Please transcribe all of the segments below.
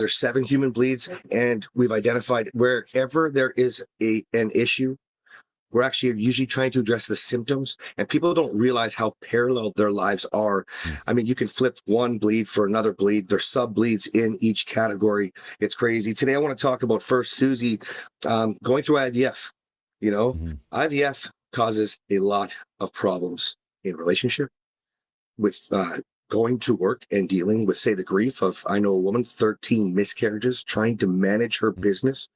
There's 7 human bleeds, and we've identified wherever there is an issue, we're actually usually trying to address the symptoms, and people don't realize how parallel their lives are. Mm. I mean, you can flip one bleed for another bleed. There's sub bleeds in each category. It's crazy. Today, I want to talk about first Susie going through IVF. You know, Mhm. IVF causes a lot of problems in relationship with going to work and dealing with, say, the grief of, I know a woman, 13 miscarriages, trying to manage her Mm. business,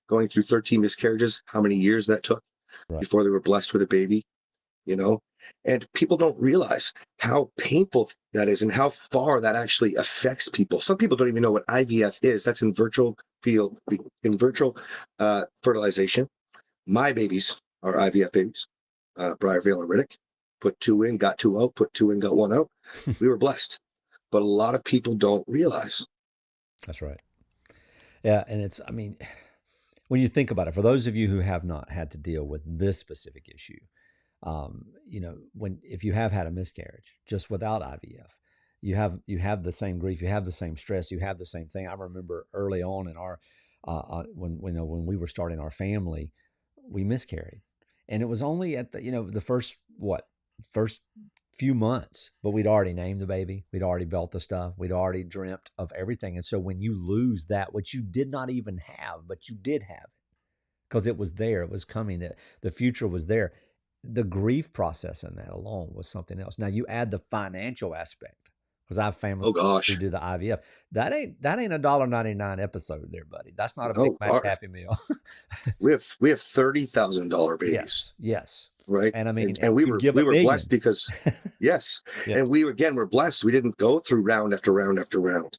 going through 13 miscarriages, how many years that took Right. before they were blessed with a baby, you know? And people don't realize how painful that is and how far that actually affects people. Some people don't even know what IVF is. That's in vitro fertilization. My babies are IVF babies, Briarvale and Riddick. Put 2 in, got 2 out, put 2 in, got 1 out. We were blessed. But a lot of people don't realize. That's right. Yeah, and it's, I mean, when you think about it, for those of you who have not had to deal with this specific issue, when if you have had a miscarriage just without IVF, you have the same grief, you have the same stress, you have the same thing. I remember early on in our when we were starting our family, we miscarried, and it was only at the first few months, but we'd already named the baby, we'd already built the stuff, we'd already dreamt of everything, and so when you lose that, which you did not even have, but you did have it because it was there, it was coming, the future was there. The grief process in that alone was something else. Now you add the financial aspect because I have family Oh who gosh. do the IVF. That ain't $1.99 episode there, buddy. That's not a Big No, Mac Happy Meal. we have $30,000 babies, Yes, yes. right? And I mean, And we you were give we a were blessed million. because yes, Yes. and we're blessed. We didn't go through round after round after round,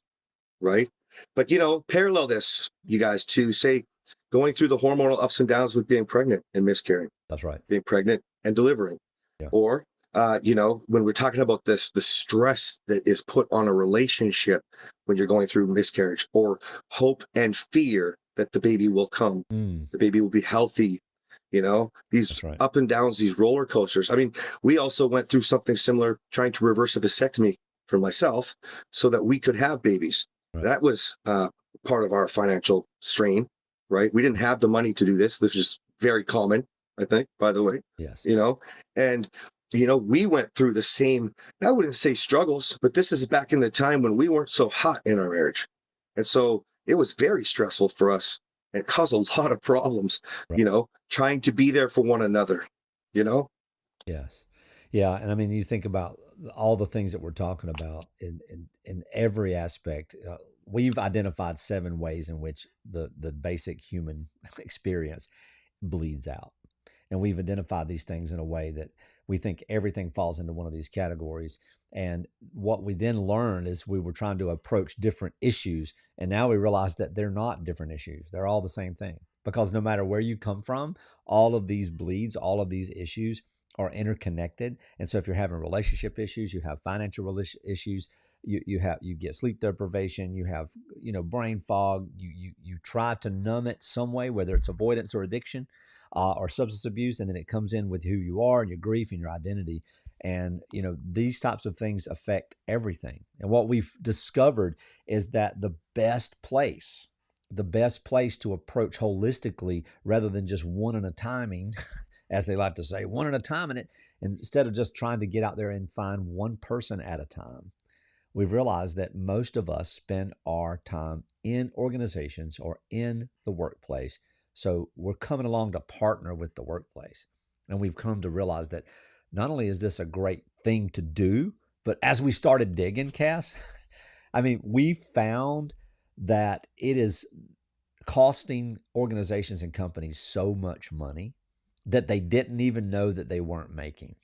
right? But parallel this, you guys, to say going through the hormonal ups and downs with being pregnant and miscarrying, That's right. being pregnant and delivering, Yeah. or when we're talking about this, the stress that is put on a relationship when you're going through miscarriage, or hope and fear that the baby will come, Mm, the baby will be healthy, these that's right. up and downs, these roller coasters. I mean, we also went through something similar trying to reverse a vasectomy for myself so that we could have babies. Right. That was part of our financial strain, right? We didn't have the money to do this. This is very common, I think, by the way, Yes. and we went through the same, I wouldn't say struggles, but this is back in the time when we weren't so hot in our marriage. And so it was very stressful for us and caused a lot of problems, Right. trying to be there for one another, you know? Yes. Yeah. And I mean, you think about all the things that we're talking about in every aspect. We've identified 7 ways in which the basic human experience bleeds out. And we've identified these things in a way that we think everything falls into one of these categories. And what we then learned is we were trying to approach different issues. And now we realize that they're not different issues. They're all the same thing. Because no matter where you come from, all of these bleeds, all of these issues are interconnected. And so if you're having relationship issues, you have financial issues, you get sleep deprivation, you have brain fog, you try to numb it some way, whether it's avoidance or addiction, or substance abuse, and then it comes in with who you are and your grief and your identity. And these types of things affect everything. And what we've discovered is that the best place to approach holistically, rather than just one at a timing, as they like to say, one at a time in it, and instead of just trying to get out there and find one person at a time, we've realized that most of us spend our time in organizations or in the workplace. So we're coming along to partner with the workplace. And we've come to realize that not only is this a great thing to do, but as we started digging, Cass, I mean, we found that it is costing organizations and companies so much money that they didn't even know that they weren't making.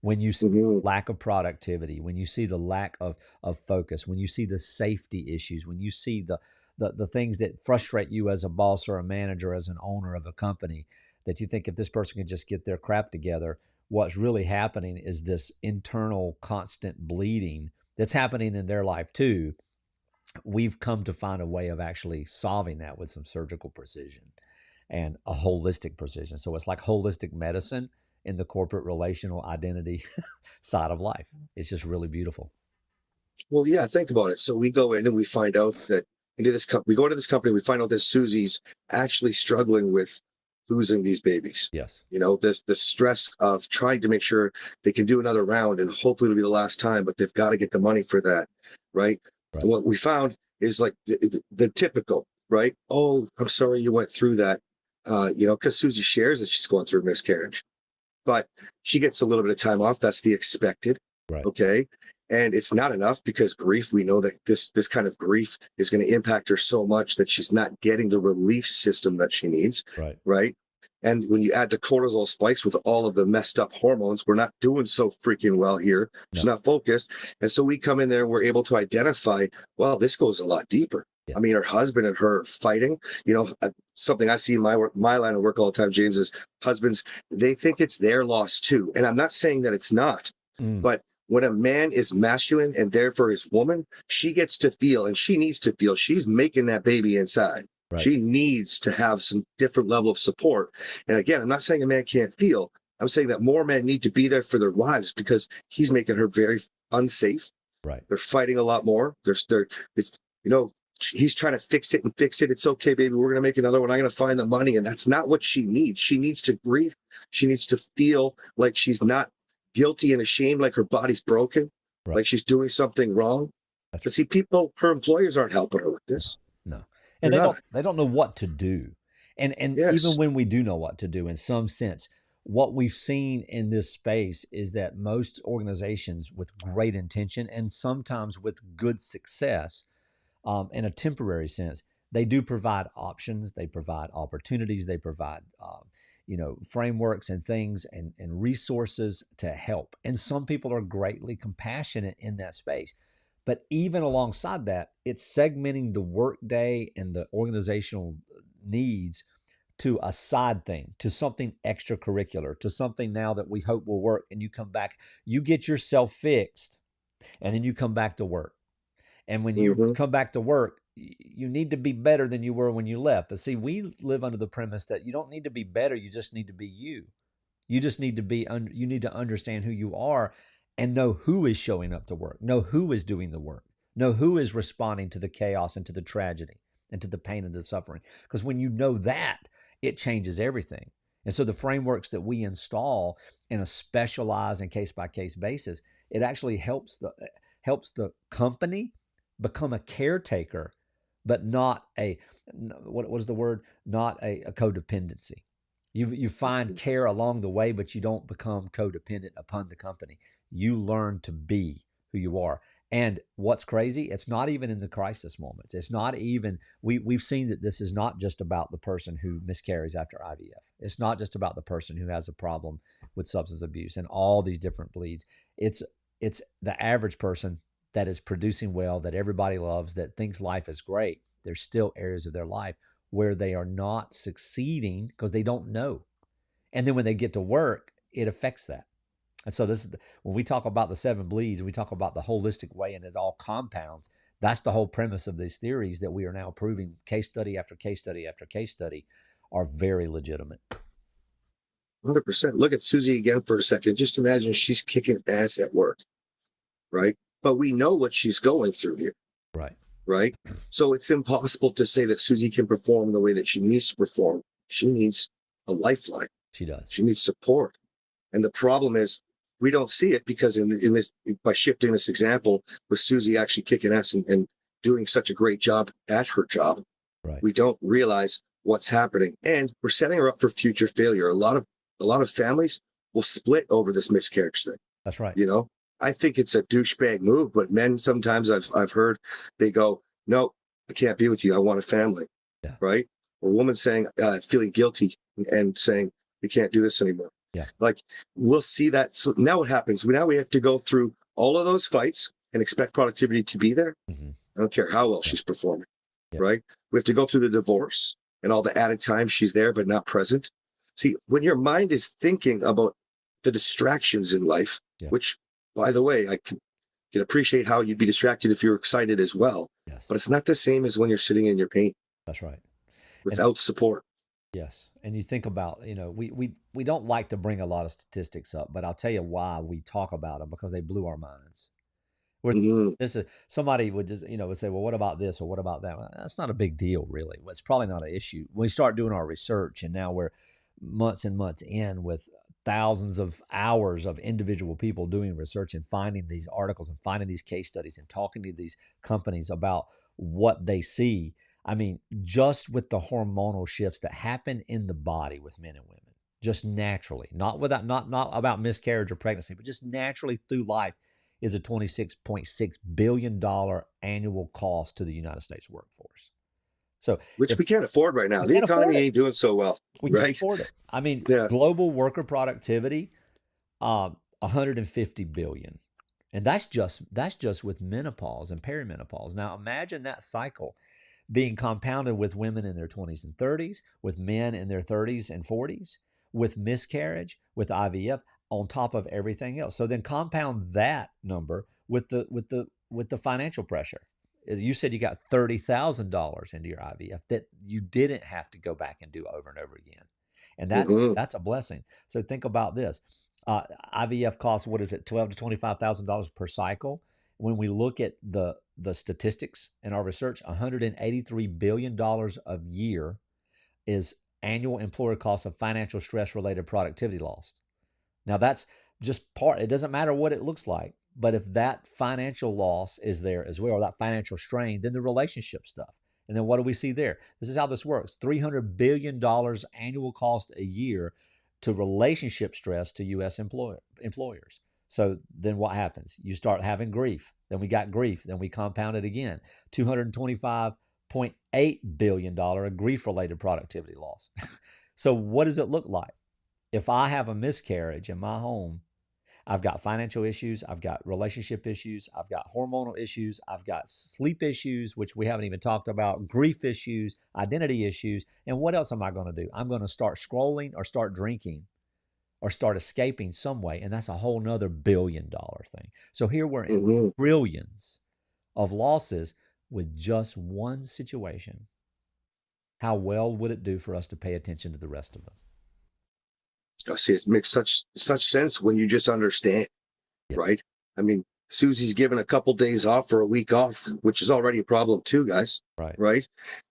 When you see Mhm. lack of productivity, when you see the lack of focus, when you see the safety issues, when you see the things that frustrate you as a boss or a manager, as an owner of a company, that you think if this person can just get their crap together, what's really happening is this internal constant bleeding that's happening in their life too. We've come to find a way of actually solving that with some surgical precision and a holistic precision. So it's like holistic medicine in the corporate relational identity side of life. It's just really beautiful. Well, yeah, think about it. So we go in and we find out that, into this company. We go into this company, we find out that Susie's actually struggling with losing these babies. Yes. You know, this the stress of trying to make sure they can do another round and hopefully it'll be the last time, but they've got to get the money for that, right? Right. And what we found is like the typical, right? Oh, I'm sorry you went through that. You know, because Susie shares that she's going through a miscarriage, but she gets a little bit of time off. That's the expected. Right. Okay. And it's not enough because grief, we know that this kind of grief is going to impact her so much that she's not getting the relief system that she needs. Right. Right. And when you add the cortisol spikes with all of the messed up hormones, we're not doing so freaking well here. She's not focused. And so we come in there and we're able to identify, well, this goes a lot deeper. Yeah. I mean, her husband and her fighting, you know, something I see in my work, my line of work all the time, James, is husbands, they think it's their loss too. And I'm not saying that it's not, but when a man is masculine and there for his woman, she gets to feel, and she needs to feel she's making that baby inside. Right. She needs to have some different level of support. And again, I'm not saying a man can't feel. I'm saying that more men need to be there for their wives because he's making her very unsafe. Right. They're fighting a lot more. It's, you know, he's trying to fix it and fix it. It's okay, baby. We're going to make another one. I'm going to find the money. And that's not what she needs. She needs to grieve. She needs to feel like she's not guilty and ashamed, like her body's broken, Right. like she's doing something wrong. That's But see, people, her employers aren't helping her with this. No. And They're they don't know what to do. And Yes. even when we do know what to do, in some sense, what we've seen in this space is that most organizations with great intention and sometimes with good success, in a temporary sense, they do provide options, they provide opportunities, they provide frameworks and things and resources to help. And some people are greatly compassionate in that space. But even alongside that, it's segmenting the workday and the organizational needs to a side thing, to something extracurricular, to something now that we hope will work. And you come back, you get yourself fixed, and then you come back to work. And when you come back to work, you need to be better than you were when you left. But see, we live under the premise that you don't need to be better. You just need to be you. You just need to be, you need to understand who you are and know who is showing up to work, know who is doing the work, know who is responding to the chaos and to the tragedy and to the pain and the suffering. Because when you know that, it changes everything. And so the frameworks that we install in a specialized and case-by-case basis, it actually helps the company become a caretaker, but not what was the word? Not a codependency. You find care along the way, but you don't become codependent upon the company. You learn to be who you are. And what's crazy, it's not even in the crisis moments. It's not even, we've seen that this is not just about the person who miscarries after IVF. It's not just about the person who has a problem with substance abuse and all these different bleeds. It's the average person that is producing well, that everybody loves, that thinks life is great. There's still areas of their life where they are not succeeding because they don't know. And then when they get to work, it affects that. And so this is when we talk about the 7 bleeds, we talk about the holistic way and it all compounds. That's the whole premise of these theories that we are now proving case study after case study after case study are very legitimate. 100%. Look at Susie again for a second. Just imagine she's kicking ass at work, right? But we know what she's going through here. Right. Right. So it's impossible to say that Susie can perform the way that she needs to perform. She needs a lifeline. She does. She needs support. And the problem is we don't see it because in this, by shifting this example with Susie actually kicking ass and doing such a great job at her job, right, we don't realize what's happening. And we're setting her up for future failure. A lot of families will split over this miscarriage thing. That's right. You know, I think it's a douchebag move, but men sometimes I've heard they go, no, I can't be with you. I want a family. Yeah. Right. Or a woman saying, feeling guilty and saying, we can't do this anymore. Yeah. Like we'll see that. So now what happens? Now we have to go through all of those fights and expect productivity to be there. Mm-hmm. I don't care how well she's performing. Yeah. Right. We have to go through the divorce and all the added time she's there, but not present. See, when your mind is thinking about the distractions in life, which, by the way, I can appreciate how you'd be distracted if you're excited as well. Yes. But it's not the same as when you're sitting in your pain. That's right. Without support. Yes. And you think about, we don't like to bring a lot of statistics up, but I'll tell you why we talk about them, because they blew our minds. Where Mhm. this is somebody would just, would say, well, what about this or what about that? Well, that's not a big deal, really. Well, it's probably not an issue. When we start doing our research, and now we're months and months in with thousands of hours of individual people doing research and finding these articles and finding these case studies and talking to these companies about what they see. I mean, just with the hormonal shifts that happen in the body with men and women, just naturally, not about miscarriage or pregnancy, but just naturally through life, is a $26.6 billion annual cost to the United States workforce. So Which if we can't afford right now. we The can't afford economy it, ain't doing so well, we can't right? afford it. I mean, Yeah. global worker productivity, 150 billion. And that's just with menopause and perimenopause. Now imagine that cycle being compounded with women in their 20s and 30s, with men in their 30s and 40s, with miscarriage, with IVF, on top of everything else. So then compound that number with the financial pressure. As you said, you got $30,000 into your IVF that you didn't have to go back and do over and over again, and that's Mhm. that's a blessing. So think about this: uh, IVF costs, what is it, $12,000 to $25,000 per cycle. When we look at the statistics in our research, $183 billion a year is annual employer costs of financial stress related productivity loss. Now that's just part. It doesn't matter what it looks like, but if that financial loss is there as well, or that financial strain, then the relationship stuff. And then what do we see there? This is how this works: $300 billion annual cost a year to relationship stress to U.S. employers. So then what happens? You start having grief. Then we got grief. Then we compound it again. $225.8 billion grief related productivity loss. So what does it look like? If I have a miscarriage in my home, I've got financial issues, I've got relationship issues, I've got hormonal issues, I've got sleep issues, which we haven't even talked about, grief issues, identity issues. And what else am I going to do? I'm going to start scrolling or start drinking or start escaping some way. And that's a whole nother $1 billion thing. So here we're in Mhm. trillions of losses with just one situation. How well would it do for us to pay attention to the rest of them? I see. It makes such sense when you just understand, Yeah, right? I mean, Susie's given a couple days off for a week off, which is already a problem too, guys. right. Right?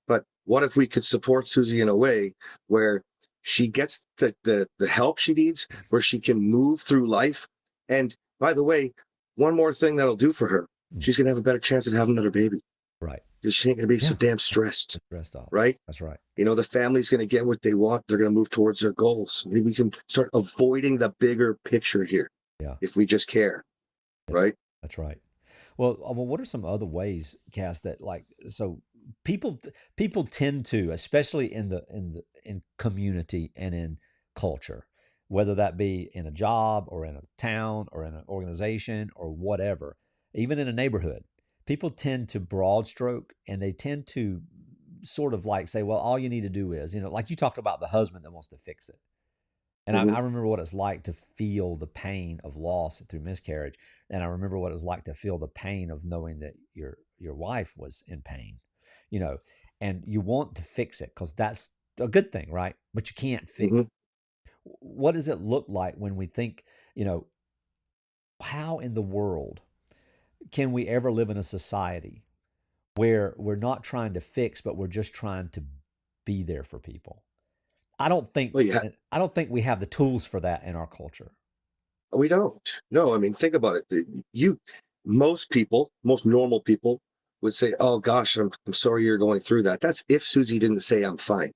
But what if we could support Susie in a way where she gets the help she needs, where she can move through life? And by the way, one more thing that'll do for her, Mm, she's gonna have a better chance of having another baby right. because she ain't gonna be so Yeah. damn stressed, Rest off. right? That's right. The family's going to get what they want. They're going to move towards their goals. Maybe we can start avoiding the bigger picture here Yeah. if we just care, Yeah. right? That's right. Well, what are some other ways, Cass, that so people tend to, especially in community and in culture, whether that be in a job or in a town or in an organization or whatever, even in a neighborhood, people tend to broad stroke and they tend to sort of like say, well, all you need to do is, like you talked about the husband that wants to fix it. And I, Hmm. I remember what it's like to feel the pain of loss through miscarriage, and I remember what it was like to feel the pain of knowing that your wife was in pain, you know, and you want to fix it because that's a good thing, right? But you can't fix. Hmm. What does it look like when we think, you know, how in the world can we ever live in a society where we're not trying to fix, but we're just trying to be there for people? I don't think Well, yeah, I don't think we have the tools for that in our culture. we don't. No, I mean, think about it. Most people, most normal people would say, oh gosh, I'm sorry you're going through that. That's if Susie didn't say I'm fine,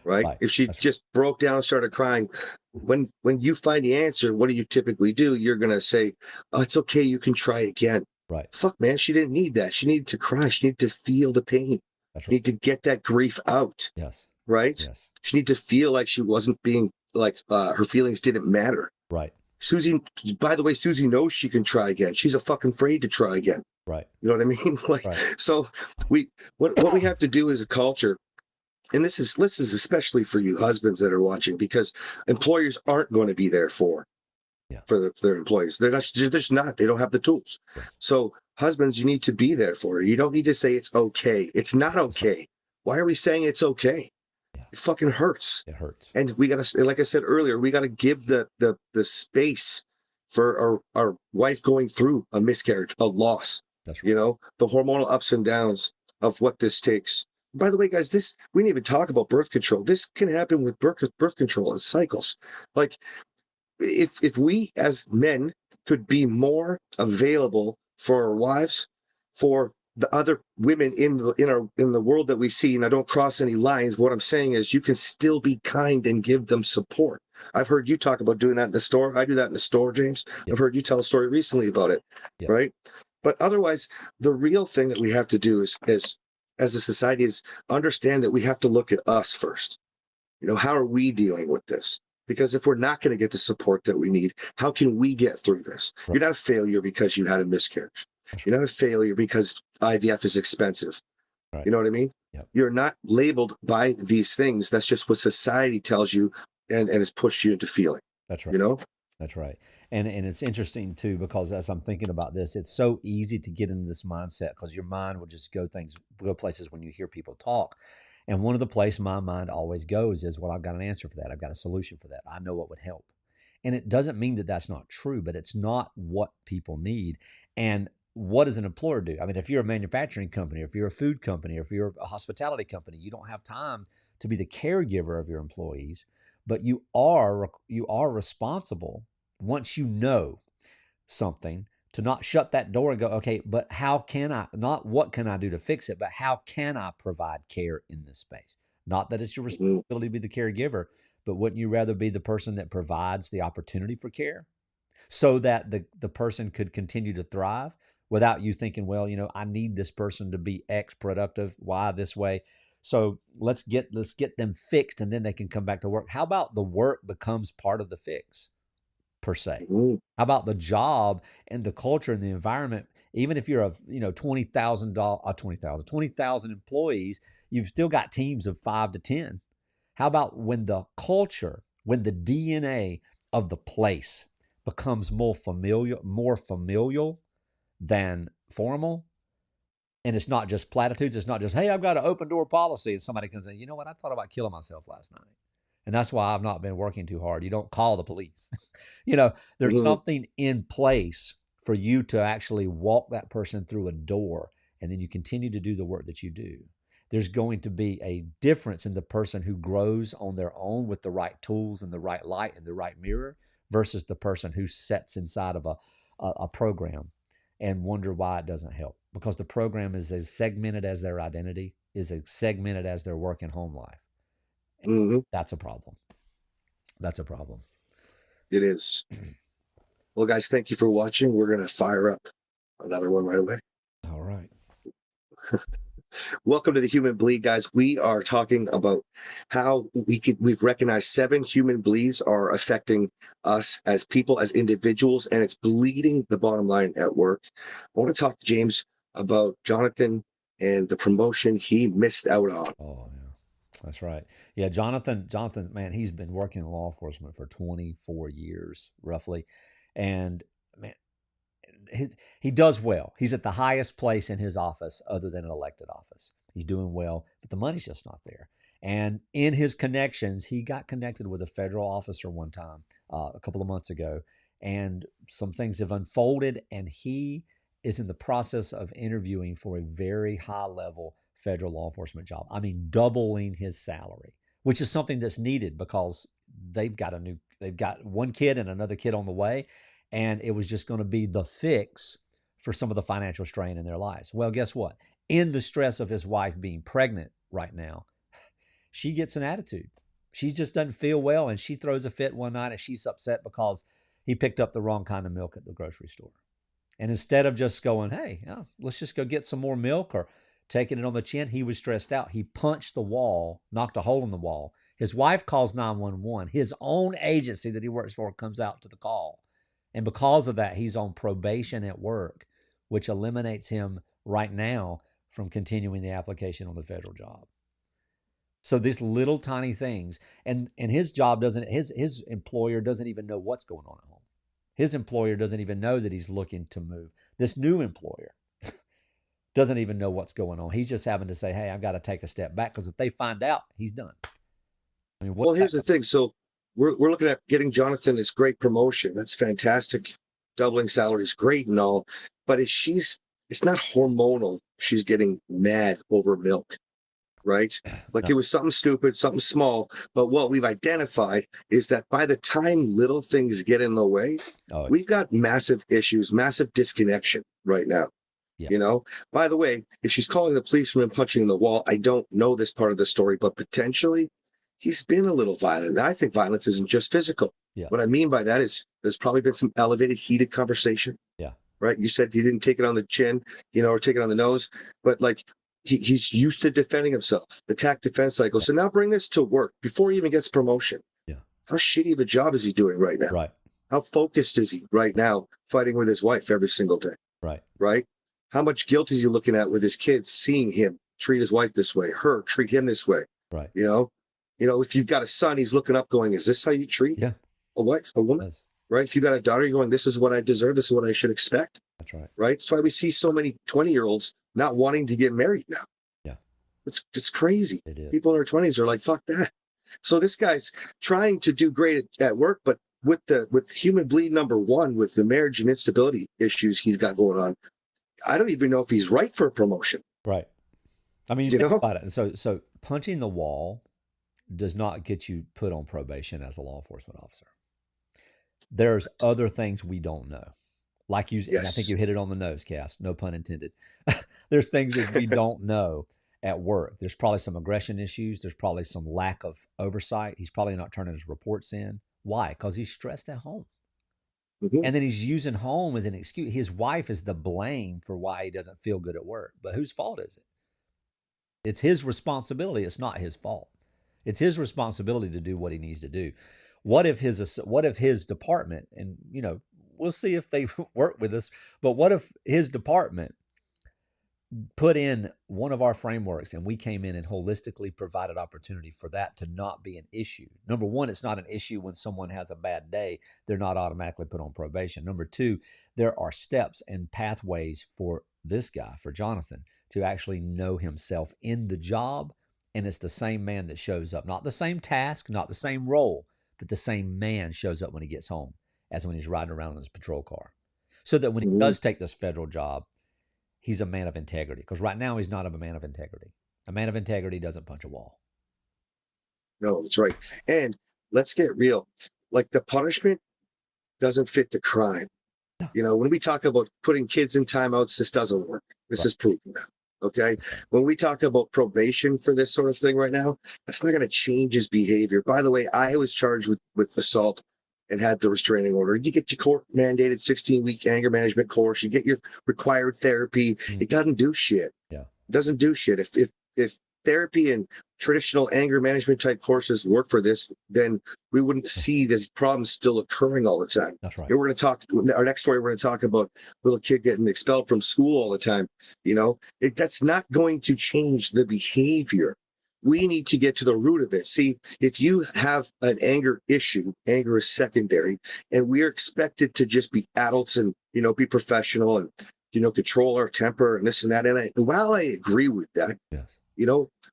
right? Right. If she That's just broke down and started crying, when you find the answer, what do you typically do? You're going to say, oh, it's okay. You can try again. right. Fuck, man. She didn't need that. She needed to cry. She needed to feel the pain. That's She right. needed to get that grief out, Yes. right? Yes. She needed to feel like she wasn't being like her feelings didn't matter. Right. Susie, by the way, Susie knows she can try again. She's a fucking afraid to try again. Right. You know what I mean? Like, Right. so what we have to do as a culture, and this is especially for you husbands that are watching, because employers aren't going to be there Yeah. for their employees. They're just not. They don't have the tools. Yes. So husbands, you need to be there for her. You don't need to say it's okay. It's not That's right. okay. Why are we saying it's okay? Yeah. It fucking hurts. It hurts. And we gotta, like I said earlier, we gotta give the space for our wife going through a miscarriage, a loss, That's you right. know, the hormonal ups and downs of what this takes. By the way, guys, this we didn't even talk about birth control. This can happen with birth control and cycles. Like if we as men could be more available for our wives, for the other women in the world that we see, and I don't cross any lines. What I'm saying is you can still be kind and give them support. I've heard you talk about doing that in the store. I do that in the store, James. Yep. I've heard you tell a story recently about it, Yep. right? But otherwise, the real thing that we have to do is as a society is understand that we have to look at us first. You know, how are we dealing with this? Because if we're not going to get the support that we need, how can we get through this? Right. You're not a failure because you had a miscarriage. That's You're not a failure because IVF is expensive. right. You know what I mean? Yep. You're not labeled by these things. That's just what society tells you and has pushed you into feeling, That's right. you know? That's right. And it's interesting too, because as I'm thinking about this, it's so easy to get into this mindset because your mind will just go places when you hear people talk. And one of the places my mind always goes is, well, I've got an answer for that. I've got a solution for that. I know what would help. And it doesn't mean that that's not true, but it's not what people need. And what does an employer do? I mean, if you're a manufacturing company, if you're a food company, if you're a hospitality company, you don't have time to be the caregiver of your employees, but you are responsible once you know something to not shut that door and go, okay, but how can I, not what can I do to fix it, but how can I provide care in this space? Not that it's your Mhm. responsibility to be the caregiver, but wouldn't you rather be the person that provides the opportunity for care so that the person could continue to thrive without you thinking, well, I need this person to be X productive, Y this way. So let's get them fixed and then they can come back to work. How about the work becomes part of the fix? Per se? Mhm. How about the job and the culture and the environment? Even if you're a 20,000 employees, you've still got teams of 5 to 10. How about when the culture, when the DNA of the place becomes more familial than formal? And it's not just platitudes. It's not just, hey, I've got an open door policy. And somebody can say, you know what? I thought about killing myself last night. And that's why I've not been working too hard. You don't call the police. There's Mhm. something in place for you to actually walk that person through a door and then you continue to do the work that you do. There's going to be a difference in the person who grows on their own with the right tools and the right light and the right mirror versus the person who sits inside of a program and wonder why it doesn't help, because the program is as segmented as their identity, is as segmented as their work and home life. Mhm. That's a problem. That's a problem. It is. Well, guys, thank you for watching. We're going to fire up another one right away. All right. Welcome to the Human Bleed, guys. We are talking about how we've recognized 7 human bleeds are affecting us as people, as individuals, and it's bleeding the bottom line at work. I want to talk to James about Jonathan and the promotion he missed out on. Oh, yeah. That's right. Yeah, Jonathan, man, he's been working in law enforcement for 24 years, roughly. And man, he, he does well. He's at the highest place in his office other than an elected office. He's doing well, but the money's just not there. And in his connections, he got connected with a federal officer one time, a couple of months ago, and some things have unfolded, and he is in the process of interviewing for a very high level federal law enforcement job. I mean, doubling his salary, which is something that's needed because they've got one kid and another kid on the way, and it was just going to be the fix for some of the financial strain in their lives. Well, guess what? In the stress of his wife being pregnant right now, she gets an attitude. She just doesn't feel well, and she throws a fit one night, and she's upset because he picked up the wrong kind of milk at the grocery store. And instead of just going, hey, let's just go get some more milk or taking it on the chin, he was stressed out. He punched the wall, knocked a hole in the wall. His wife calls 911. His own agency that he works for comes out to the call. And because of that, he's on probation at work, which eliminates him right now from continuing the application on the federal job. So these little tiny things, and his job doesn't, his employer doesn't even know what's going on at home. His employer doesn't even know that he's looking to move. This new employer doesn't even know what's going on. He's just having to say, hey, I've got to take a step back, because if they find out, he's done. I mean, Well, here's the thing. So we're looking at getting Jonathan this great promotion. That's fantastic. doubling salary is great and all, but it's not hormonal. She's getting mad over milk, right? Like No. it was something stupid, something small. But what we've identified is that by the time little things get in the way, Oh, we've got massive issues, massive disconnection right now. yeah. You know, by the way, if she's calling the police from him punching the wall, I don't know this part of the story, but potentially he's been a little violent. And I think violence isn't just physical. Yeah. What I mean by that is there's probably been some elevated, heated conversation. Yeah. Right. You said he didn't take it on the chin, or take it on the nose, but like he's used to defending himself, attack defense cycle. So now bring this to work before he even gets promotion. Yeah. How shitty of a job is he doing right now? Right. How focused is he right now fighting with his wife every single day? Right. Right. How much guilt is he looking at with his kids, seeing him treat his wife this way, her treat him this way? Right. If you've got a son, he's looking up going, is this how you treat Yeah. a wife, a woman? Yes. Right. If you've got a daughter, you're going, this is what I deserve. This is what I should expect. That's right. Right. That's why we see so many 20-year-olds not wanting to get married now. Yeah. It's crazy. It is. People in their 20s are like, fuck that. So this guy's trying to do great at work, but with human bleed number one, with the marriage and instability issues he's got going on, I don't even know if he's right for a promotion. Right. I mean, You think know? about it. So punching the wall does not get you put on probation as a law enforcement officer. There's other things we don't know. Like you, and I think Yes. you hit it on the nose, Cass. No pun intended. There's things that we don't know at work. There's probably some aggression issues. There's probably some lack of oversight. He's probably not turning his reports in. Why? Because he's stressed at home. Mhm. And then he's using home as an excuse. His wife is the blame for why he doesn't feel good at work. But whose fault is it? It's his responsibility. It's not his fault. It's his responsibility to do what he needs to do. What if his department, and we'll see if they work with us, but what if his department put in one of our frameworks and we came in and holistically provided opportunity for that to not be an issue? Number one, it's not an issue when someone has a bad day. They're not automatically put on probation. Number two, there are steps and pathways for this guy, for Jonathan, to actually know himself in the job. And it's the same man that shows up, not the same task, not the same role, but the same man shows up when he gets home as when he's riding around in his patrol car. So that when he Mhm. does take this federal job, he's a man of integrity. Because right now he's not a man of integrity. A man of integrity doesn't punch a wall. No, that's right. And let's get real. Like the punishment doesn't fit the crime. No. When we talk about putting kids in timeouts, this doesn't work. This Right. is proven now. Okay. When we talk about probation for this sort of thing right now, that's not going to change his behavior. By the way, I was charged with assault and had the restraining order. You get your court mandated 16-week anger management course. You get your required therapy. It doesn't do shit. Yeah. It doesn't do shit. If therapy and traditional anger management type courses work for this, then we wouldn't see this problem still occurring all the time. That's right. Here we're going to talk. Our next story, we're going to talk about little kid getting expelled from school all the time. That's not going to change the behavior. We need to get to the root of it. See, if you have an anger issue, anger is secondary, and we are expected to just be adults and be professional and control our temper and this and that. And while I agree with that, Yes.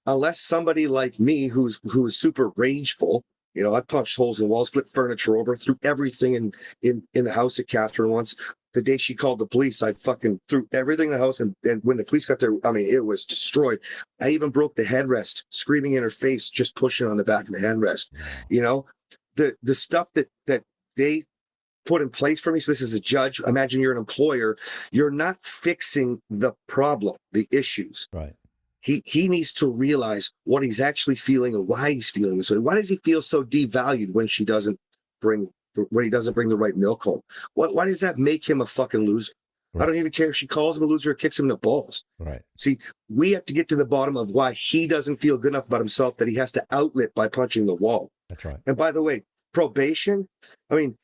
Unless somebody like me who is super rageful, I punched holes in walls, flipped furniture over, threw everything in the house at Catherine once. The day she called the police, I fucking threw everything in the house, and when the police got there, I mean, it was destroyed. I even broke the headrest, screaming in her face, just pushing on the back of the headrest. The stuff that they put in place for me. So this is a judge. Imagine you're an employer. You're not fixing the problem, the issues. Right. He needs to realize what he's actually feeling and why he's feeling this way. Why does he feel so devalued when he doesn't bring the right milk home? Why does that make him a fucking loser? Right. I don't even care if she calls him a loser or kicks him in the balls. Right. See, we have to get to the bottom of why he doesn't feel good enough about himself that he has to outlet by punching the wall. That's right. And by the way, probation, I mean,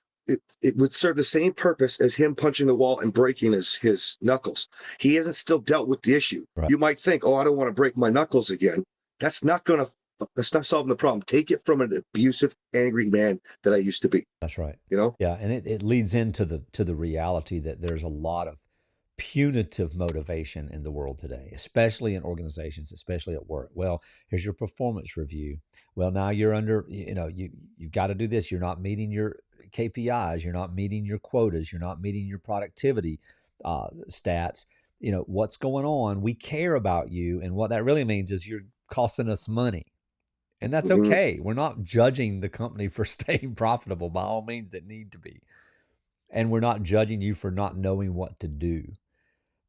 it would serve the same purpose as him punching the wall and breaking his knuckles. He hasn't still dealt with the issue. Right. You might think, I don't want to break my knuckles again. That's not solving the problem. Take it from an abusive, angry man that I used to be. That's right. Yeah. And it leads into the reality that there's a lot of punitive motivation in the world today, especially in organizations, especially at work. Well, here's your performance review. Well, now you're under, you've got to do this. You're not meeting your KPIs, you're not meeting your quotas, you're not meeting your productivity stats. What's going on? We care about you. And what that really means is you're costing us money. And that's Mhm. okay. We're not judging the company for staying profitable, by all means that need to be. And we're not judging you for not knowing what to do.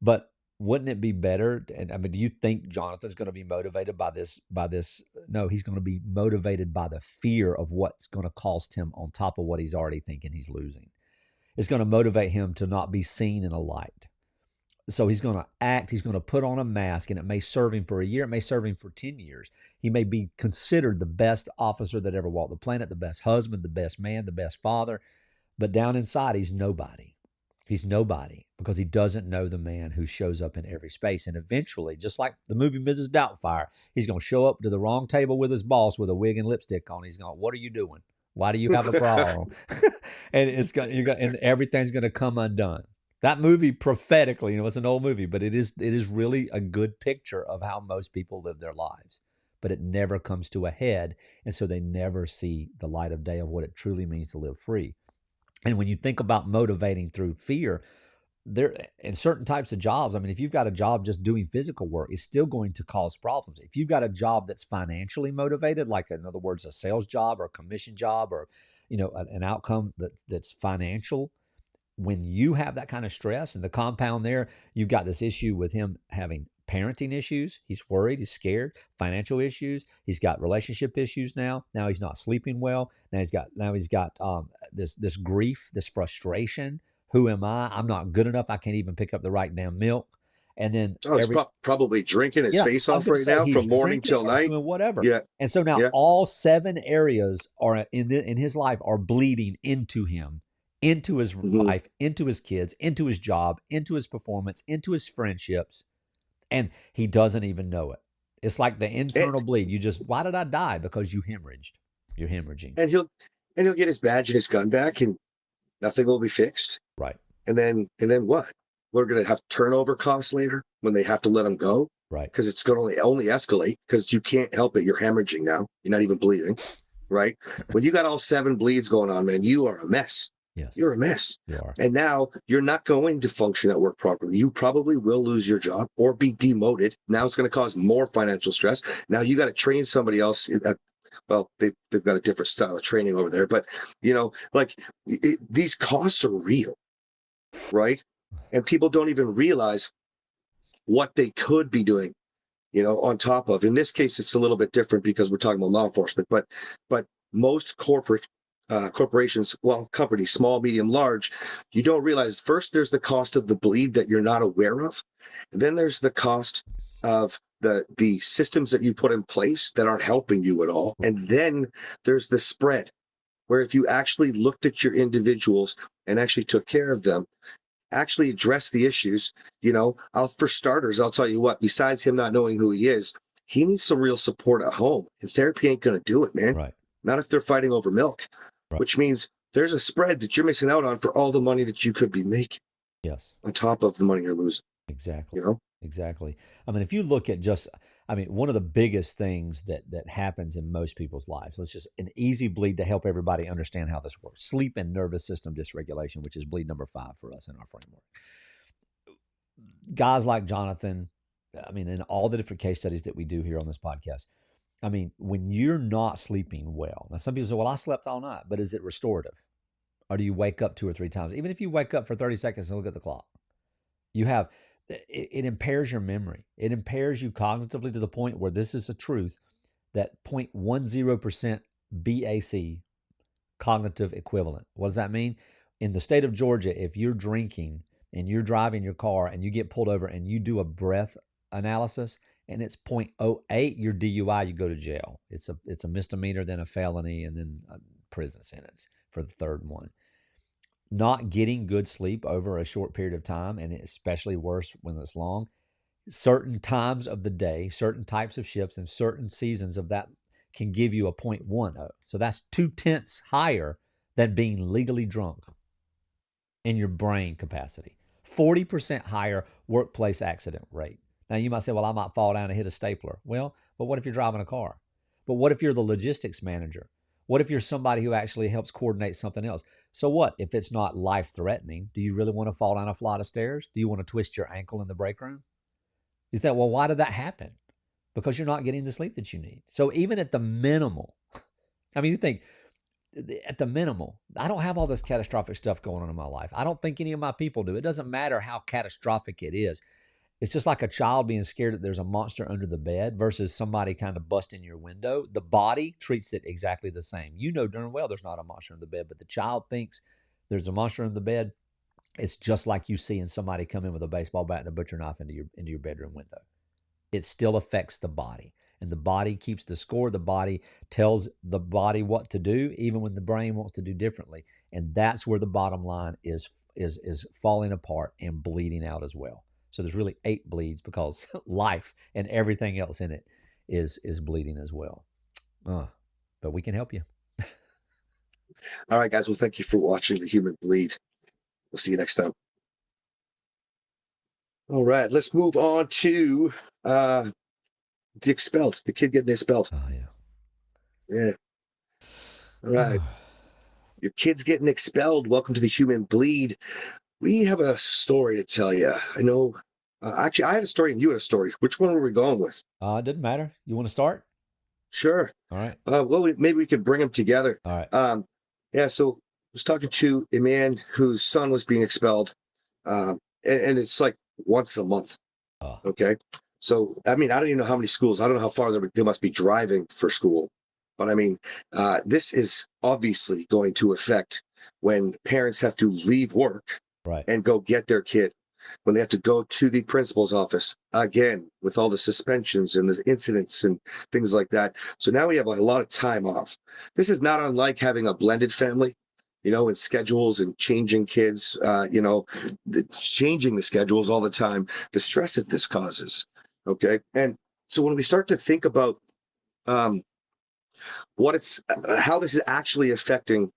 But wouldn't it be better? And I mean, do you think Jonathan's going to be motivated by this? No, he's going to be motivated by the fear of what's going to cost him on top of what he's already thinking he's losing. It's going to motivate him to not be seen in a light. So he's going to act, he's going to put on a mask, and it may serve him for a year, it may serve him for 10 years. He may be considered the best officer that ever walked the planet, the best husband, the best man, the best father. But down inside, he's nobody. He's nobody because he doesn't know the man who shows up in every space. And eventually, just like the movie Mrs. Doubtfire, he's going to show up to the wrong table with his boss with a wig and lipstick on. He's going, "What are you doing? Why do you have a problem?" And and everything's going to come undone. That movie prophetically, it's an old movie, but it is really a good picture of how most people live their lives. But it never comes to a head, and so they never see the light of day of what it truly means to live free. And when you think about motivating through fear, there in certain types of jobs, I mean, if you've got a job just doing physical work, it's still going to cause problems. If you've got a job that's financially motivated, like in other words, a sales job or a commission job or an outcome that's financial, when you have that kind of stress and the compound there, you've got this issue with him having parenting issues. He's worried, he's scared, financial issues. He's got relationship issues now. Now he's not sleeping well. Now he's got this grief, this frustration. Who am I? I'm not good enough. I can't even pick up the right damn milk. And then he's probably drinking his face off right now from morning till night, doing whatever. Yeah. And so now all 7 areas are in his life are bleeding into him. Into his life, into his kids, into his job, into his performance, into his friendships, and he doesn't even know it. It's like the internal bleed. Why did I die? Because you hemorrhaged. You're hemorrhaging. And he'll get his badge and his gun back, and nothing will be fixed. Right. And then what? We're going to have turnover costs later when they have to let him go. Right. Because it's going to only escalate because you can't help it. You're hemorrhaging now. You're not even bleeding. Right. When you got all 7 bleeds going on, man, you are a mess. Yes. You're a mess. You are. And now you're not going to function at work properly. You probably will lose your job or be demoted. Now it's going to cause more financial stress. Now you got to train somebody else. They've got a different style of training over there, but these costs are real, right? And people don't even realize what they could be doing, on top of. In this case, it's a little bit different because we're talking about law enforcement, but most corporations, companies, small, medium, large, you don't realize first there's the cost of the bleed that you're not aware of. And then there's the cost of the systems that you put in place that aren't helping you at all. And then there's the spread, where if you actually looked at your individuals and actually took care of them, actually address the issues, for starters, I'll tell you what, besides him not knowing who he is, he needs some real support at home. And therapy ain't going to do it, man. Right. Not if they're fighting over milk. Right. Which means there's a spread that you're missing out on for all the money that you could be making. Yes. On top of the money you're losing. Exactly. Exactly. I mean, if you look at one of the biggest things that happens in most people's lives, let's just an easy bleed to help everybody understand how this works. Sleep and nervous system dysregulation, which is bleed number 5 for us in our framework. Guys like Jonathan, in all the different case studies that we do here on this podcast, when you're not sleeping well, now some people say, well, I slept all night, but is it restorative? Or do you wake up 2 or 3 times? Even if you wake up for 30 seconds and look at the clock, it impairs your memory. It impairs you cognitively to the point where this is a truth that 0.10% BAC, cognitive equivalent. What does that mean? In the state of Georgia, if you're drinking and you're driving your car and you get pulled over and you do a breath analysis, and it's 0.08, your DUI, you go to jail. It's a misdemeanor, then a felony, and then a prison sentence for the third one. Not getting good sleep over a short period of time, and especially worse when it's long, certain times of the day, certain types of shifts, and certain seasons of that can give you a 0.10. So that's 0.2 higher than being legally drunk in your brain capacity. 40% higher workplace accident rate. Now, you might say, well, I might fall down and hit a stapler. Well, but what if you're driving a car? But what if you're the logistics manager? What if you're somebody who actually helps coordinate something else? So what if it's not life threatening? Do you really want to fall down a flight of stairs? Do you want to twist your ankle in the break room? You say, well, why did that happen? Because you're not getting the sleep that you need. So even at the minimal, I mean, you think at the minimal, I don't have all this catastrophic stuff going on in my life. I don't think any of my people do. It doesn't matter how catastrophic it is. It's just like a child being scared that there's a monster under the bed versus somebody kind of busting your window. The body treats it exactly the same. You know darn well there's not a monster in the bed, but the child thinks there's a monster in the bed. It's just like you seeing somebody come in with a baseball bat and a butcher knife into your bedroom window. It still affects the body, and the body keeps the score. The body tells the body what to do, even when the brain wants to do differently. And that's where the bottom line is falling apart and bleeding out as well. So there's really 8 bleeds because life and everything else in it is bleeding as well. But we can help you. All right, guys. Well, thank you for watching The Human Bleed. We'll see you next time. All right, let's move on to the expelled, the kid getting expelled. Oh, yeah. Yeah. All right. Your kid's getting expelled. Welcome to The Human Bleed. We have a story to tell you. I know. Actually, I had a story and you had a story. Which one were we going with? It doesn't matter. You want to start? Sure. All right. Well, maybe we could bring them together. All right. Yeah. So I was talking to a man whose son was being expelled, and it's like once a month. Okay. So, I mean, I don't even know how many schools. I don't know how far they must be driving for school. But I mean, this is obviously going to affect when parents have to leave work Right. and go get their kid, when they have to go to the principal's office again with all the suspensions and the incidents and things like that. So now we have like a lot of time off. This is not unlike having a blended family, you know, and schedules and changing kids, changing the schedules all the time, the stress that this causes. Okay. And so when we start to think about how this is actually affecting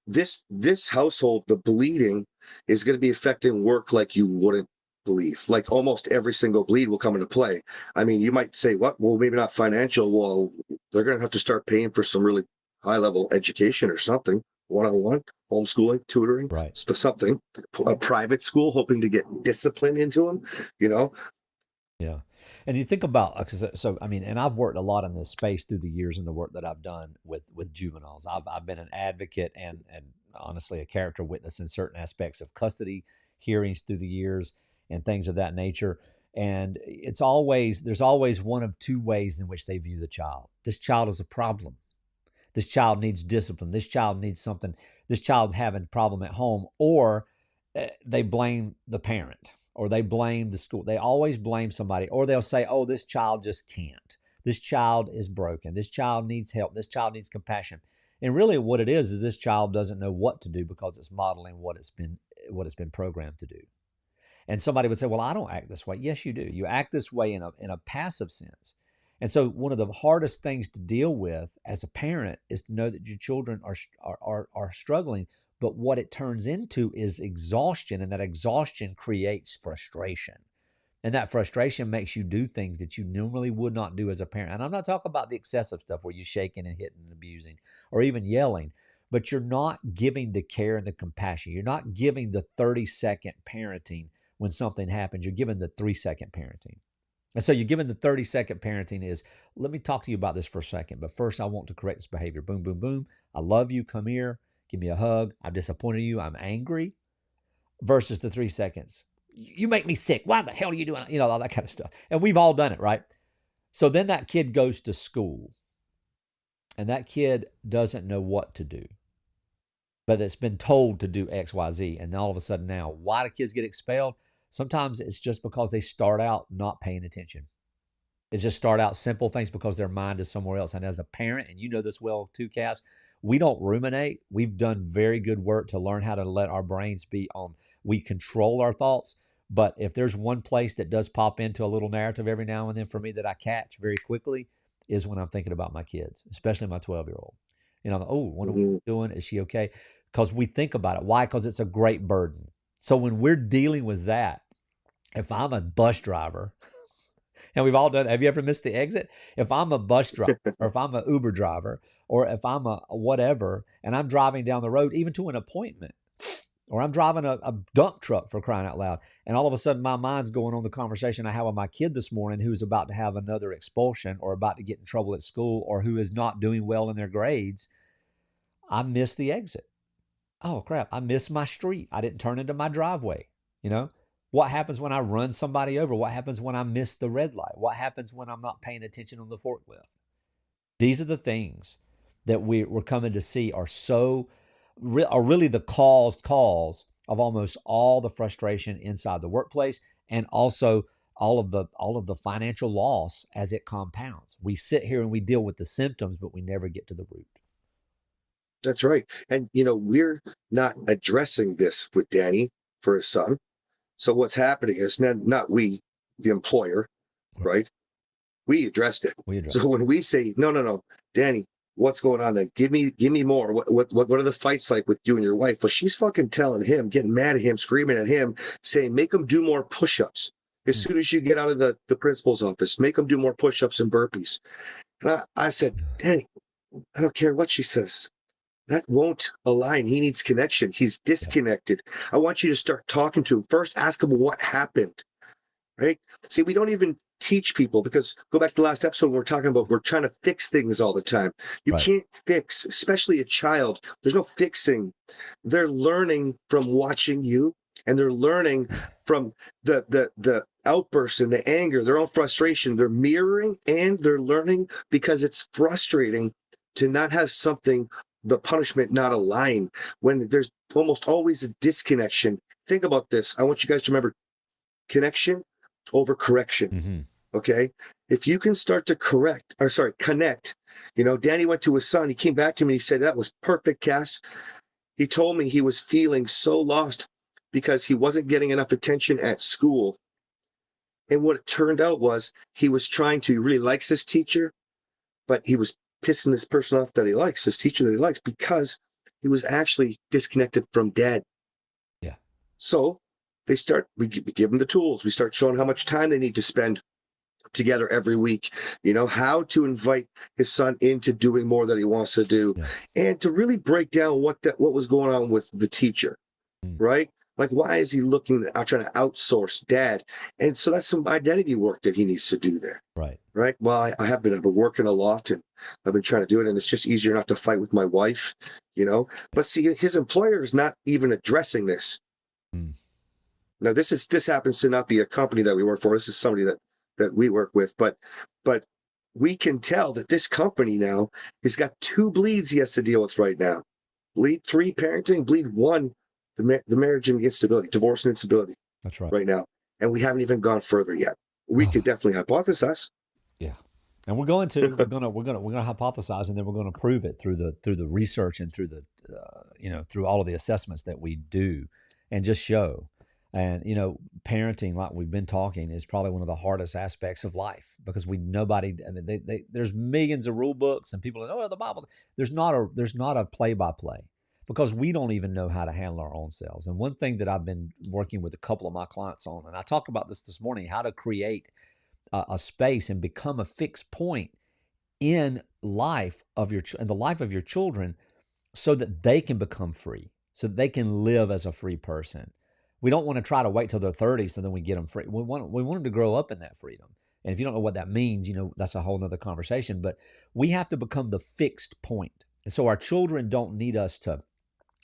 this household, the bleeding is going to be affecting work like you wouldn't believe. Like almost every single bleed will come into play. I mean, you might say, what? Well, maybe not financial. Well, they're going to have to start paying for some really high level education or something, one-on-one, homeschooling, tutoring, Right. something, a private school, hoping to get discipline into them, you know? Yeah. And you think about, so I mean, and I've worked a lot in this space through the years in the work that I've done with juveniles. I've been an advocate and honestly a character witness in certain aspects of custody hearings through the years and things of that nature. And there's always one of 2 ways in which they view the child. This child is a problem. This child needs discipline. This child needs something. This child's having a problem at home, or they blame the parent, or they blame the school. They always blame somebody, or they'll say, oh, this child just can't. This child is broken. This child needs help. This child needs compassion. And really what it is this child doesn't know what to do because it's modeling what it's been programmed to do. And somebody would say, well, I don't act this way. Yes, you do. You act this way in a passive sense. And so one of the hardest things to deal with as a parent is to know that your children are struggling, but what it turns into is exhaustion, and that exhaustion creates frustration. And that frustration makes you do things that you normally would not do as a parent. And I'm not talking about the excessive stuff where you're shaking and hitting and abusing or even yelling, but you're not giving the care and the compassion. You're not giving the 30-second parenting when something happens. You're giving the 3-second parenting. And so you're giving the 30-second parenting is, let me talk to you about this for a second, but first I want to correct this behavior. Boom, boom, boom. I love you. Come here. Give me a hug. I've disappointed you. I'm angry. Versus the 3 seconds. You make me sick. Why the hell are you doing? You know, all that kind of stuff. And we've all done it, right? So then that kid goes to school and that kid doesn't know what to do, but it's been told to do X, Y, Z. And all of a sudden now, why do kids get expelled? Sometimes it's just because they start out not paying attention. They just start out simple things because their mind is somewhere else. And as a parent, and you know this well too, Cass, we don't ruminate. We've done very good work to learn how to let our brains be on. We control our thoughts. But if there's one place that does pop into a little narrative every now and then for me that I catch very quickly is when I'm thinking about my kids, especially my 12-year-old. You know, oh, what are we doing? Is she okay? Because we think about it. Why? Because it's a great burden. So when we're dealing with that, if I'm a bus driver And we've all done. Have you ever missed the exit? If I'm a bus driver, or if I'm an Uber driver, or if I'm a whatever, and I'm driving down the road, even to an appointment, or I'm driving a dump truck, for crying out loud, and all of a sudden my mind's going on the conversation I had with my kid this morning, who's about to have another expulsion, or about to get in trouble at school, or who is not doing well in their grades, I missed the exit. Oh crap, I missed my street. I didn't turn into my driveway. You know, what happens when I run somebody over? What happens when I miss the red light? What happens when I'm not paying attention on the forklift? These are the things that we're coming to see are are really the cause of almost all the frustration inside the workplace, and also all of the financial loss as it compounds. We sit here and we deal with the symptoms, but we never get to the root. That's right. And we're not addressing this with Danny for his son. So what's happening is not we, the employer, right? We addressed it. So when we say, no, Danny, what's going on then? Give me more. What are the fights like with you and your wife? Well, she's fucking telling him, getting mad at him, screaming at him, saying, make him do more push-ups. As soon as you get out of the principal's office, make him do more push-ups and burpees. And I said, Danny, I don't care what she says. That won't align. He needs connection. He's disconnected. I want you to start talking to him. First, ask him what happened, right? See, we don't even teach people, because go back to the last episode, we're talking about, we're trying to fix things all the time. You can't fix, especially a child. There's no fixing. They're learning from watching you, and they're learning from the outbursts and the anger, their own frustration. They're mirroring, and they're learning because it's frustrating to not have something, the punishment not align, when there's almost always a disconnection. Think about this. I want you guys to remember connection over correction. Mm-hmm. Okay. If you can start to connect, Danny went to his son. He came back to me and he said, that was perfect, Cass. He told me he was feeling so lost because he wasn't getting enough attention at school. And what it turned out was he really likes this teacher, but he was pissing this person off that he likes, this teacher that he likes, because he was actually disconnected from dad. Yeah. So we give them the tools. We start showing how much time they need to spend together every week, how to invite his son into doing more that he wants to do, and to really break down what was going on with the teacher, right? Like, why is he trying to outsource dad? And so that's some identity work that he needs to do there. Right. Well, I've been working a lot, and I've been trying to do it, and it's just easier not to fight with my wife, But see, his employer is not even addressing this. Now, this happens to not be a company that we work for. This is somebody that we work with, but we can tell that this company now has got 2 bleeds he has to deal with right now. Bleed 3, parenting. Bleed 1, the marriage and instability, divorce and instability. That's right. Right now, and we haven't even gone further yet. We could definitely hypothesize. Yeah, and we're gonna hypothesize, and then we're gonna prove it through the research and through the through all of the assessments that we do, and just show. And parenting, like we've been talking, is probably one of the hardest aspects of life, because there's millions of rule books, and people are, oh, the Bible. There's not a play-by-play, because we don't even know how to handle our own selves. And one thing that I've been working with a couple of my clients on, and I talked about this morning, how to create a space and become a fixed point in the life of your children, so that they can become free, so that they can live as a free person. We don't want to try to wait till they're 30 so then we get them free. We want them to grow up in that freedom. And if you don't know what that means, that's a whole nother conversation. But we have to become the fixed point. And so our children don't need us to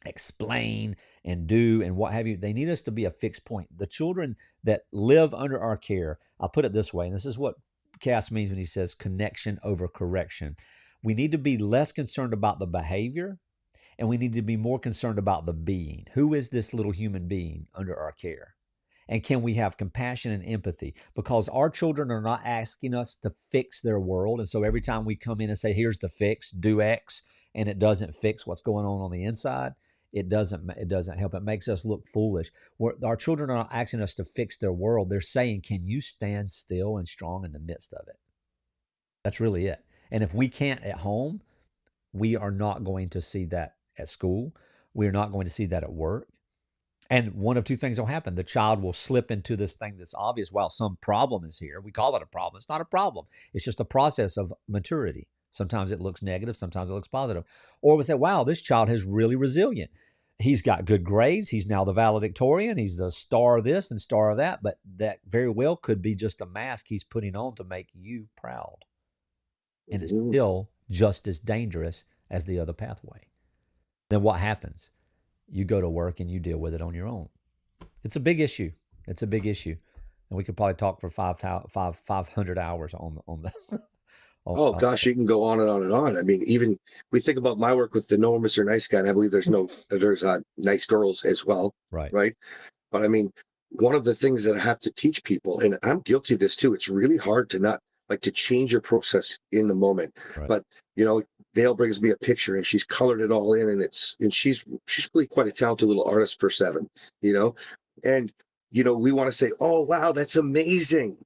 explain and do and what have you. They need us to be a fixed point. The children that live under our care, I'll put it this way, and this is what Cass means when he says connection over correction. We need to be less concerned about the behavior, and we need to be more concerned about the being. Who is this little human being under our care? And can we have compassion and empathy? Because our children are not asking us to fix their world. And so every time we come in and say, here's the fix, do X, and it doesn't fix what's going on the inside, it doesn't help. It makes us look foolish. Our children are not asking us to fix their world. They're saying, can you stand still and strong in the midst of it? That's really it. And if we can't at home, we are not going to see that at school. We are not going to see that at work. And one of two things will happen. The child will slip into this thing that's obvious. Well, some problem is here. We call it a problem. It's not a problem. It's just a process of maturity. Sometimes it looks negative. Sometimes it looks positive. Or we say, wow, this child is really resilient. He's got good grades. He's now the valedictorian. He's the star of this and star of that. But that very well could be just a mask he's putting on to make you proud. And it's Mhm. still just as dangerous as the other pathway. Then what happens? You go to work and you deal with it on your own. It's a big issue. It's a big issue, and we could probably talk for 500 hours on the Oh on gosh, you can go on and on and on. I mean, even we think about my work with the No Mr. Nice Guy, and I believe there's nice girls as well, right, right? But I mean, one of the things that I have to teach people, and I'm guilty of this too, it's really hard to not like to change your process in the moment. right, But Vale brings me a picture and she's colored it all in, and she's really quite a talented little artist for seven, you know, and we want to say, oh wow, that's amazing.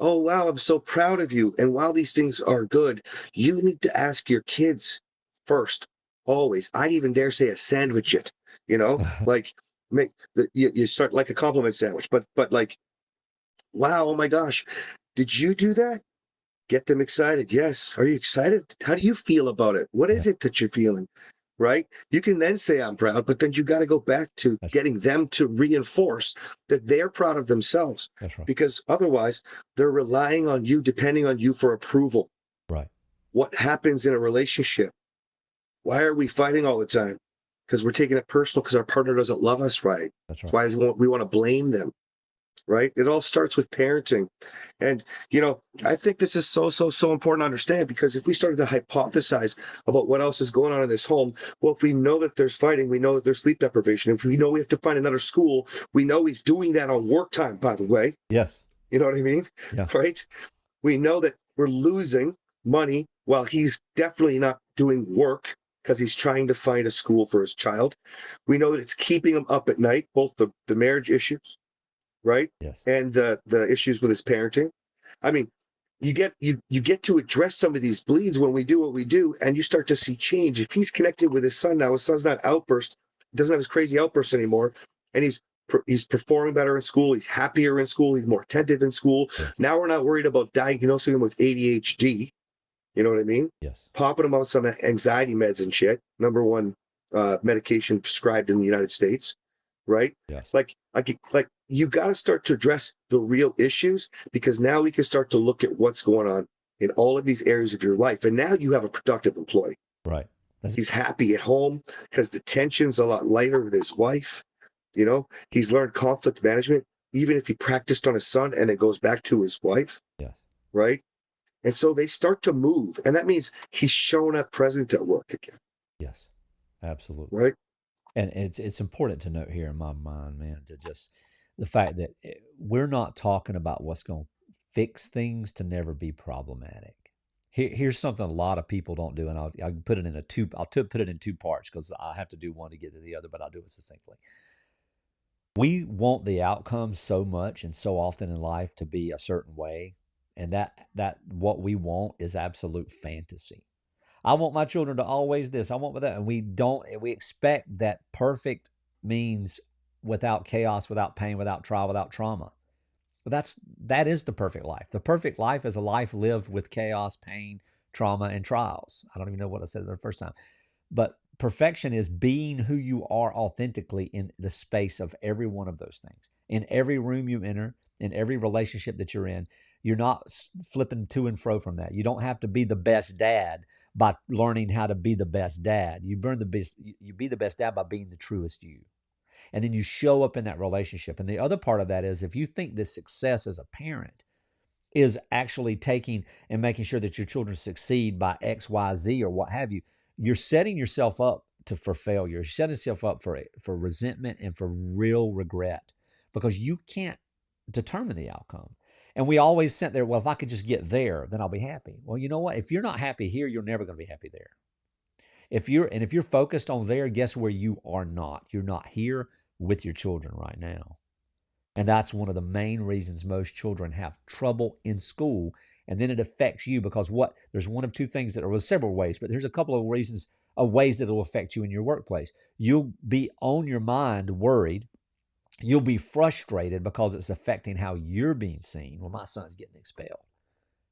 Oh wow, I'm so proud of you. And while these things are good, you need to ask your kids first, always. I'd even dare say a sandwich it, like make you start like a compliment sandwich, but like, wow, oh my gosh, did you do that? Get them excited. Yes. Are you excited? How do you feel about it? What yeah, is it that you're feeling? Right? You can then say I'm proud, but then you got to go back to that's getting them to reinforce that they're proud of themselves, that's right, because otherwise they're relying on you, depending on you for approval. right, What happens in a relationship? Why are we fighting all the time? Because we're taking it personal because our partner doesn't love us right. that's That's right, why we want to blame them, right? It all starts with parenting. And, I think this is so, so, so important to understand, because if we started to hypothesize about what else is going on in this home, well, if we know that there's fighting, we know that there's sleep deprivation. If we know we have to find another school, we know he's doing that on work time, by the way. yes, You know what I mean? yeah, Right? We know that we're losing money while he's definitely not doing work because he's trying to find a school for his child. We know that it's keeping him up at night, both the marriage issues, right? yes, And the issues with his parenting. I mean, you get to address some of these bleeds when we do what we do, and you start to see change. If he's connected with his son now, his son's not outburst, doesn't have his crazy outbursts anymore, and he's performing better in school. He's happier in school. He's more attentive in school. yes, Now we're not worried about diagnosing him with ADHD. You know what I mean? yes, Popping him on some anxiety meds and shit. Number one medication prescribed in the United States, right? yes, Like you got to start to address the real issues, because now we can start to look at what's going on in all of these areas of your life. And now you have a productive employee. right. That's He's happy at home because the tension's a lot lighter with his wife. He's learned conflict management, even if he practiced on his son and then goes back to his wife, yes, right? And so they start to move. And that means he's showing up present at work again, yes, absolutely. right? And it's important to note here in my mind, man, to just the fact that we're not talking about what's going to fix things to never be problematic. Here's something a lot of people don't do, and I'll put it in put it in two parts because I have to do one to get to the other, but I'll do it succinctly. We want the outcome so much and so often in life to be a certain way, and that what we want is absolute fantasy. I want my children to always this. I want that, and we don't. We expect that perfect means without chaos, without pain, without trial, without trauma. But that is the perfect life. The perfect life is a life lived with chaos, pain, trauma, and trials. I don't even know what I said the first time. But perfection is being who you are authentically in the space of every one of those things. In every room you enter, in every relationship that you're in, you're not flipping to and fro from that. You don't have to be the best dad by learning how to be the best dad. You be the best dad by being the truest you. And then you show up in that relationship. And the other part of that is if you think this success as a parent is actually taking and making sure that your children succeed by X, Y, Z, or what have you, you're setting yourself up for failure. You're setting yourself up for resentment and for real regret because you can't determine the outcome. And we always sit there, well, if I could just get there, then I'll be happy. Well, you know what? If you're not happy here, you're never going to be happy there. If you're focused on there, guess where you are not? You're not here with your children right now. And that's one of the main reasons most children have trouble in school and then it affects you because there's one of two things that are, well, several ways, but there's a couple of reasons of ways that it will affect you in your workplace. You'll be on your mind worried. You'll be frustrated because it's affecting how you're being seen. Well, my son's getting expelled.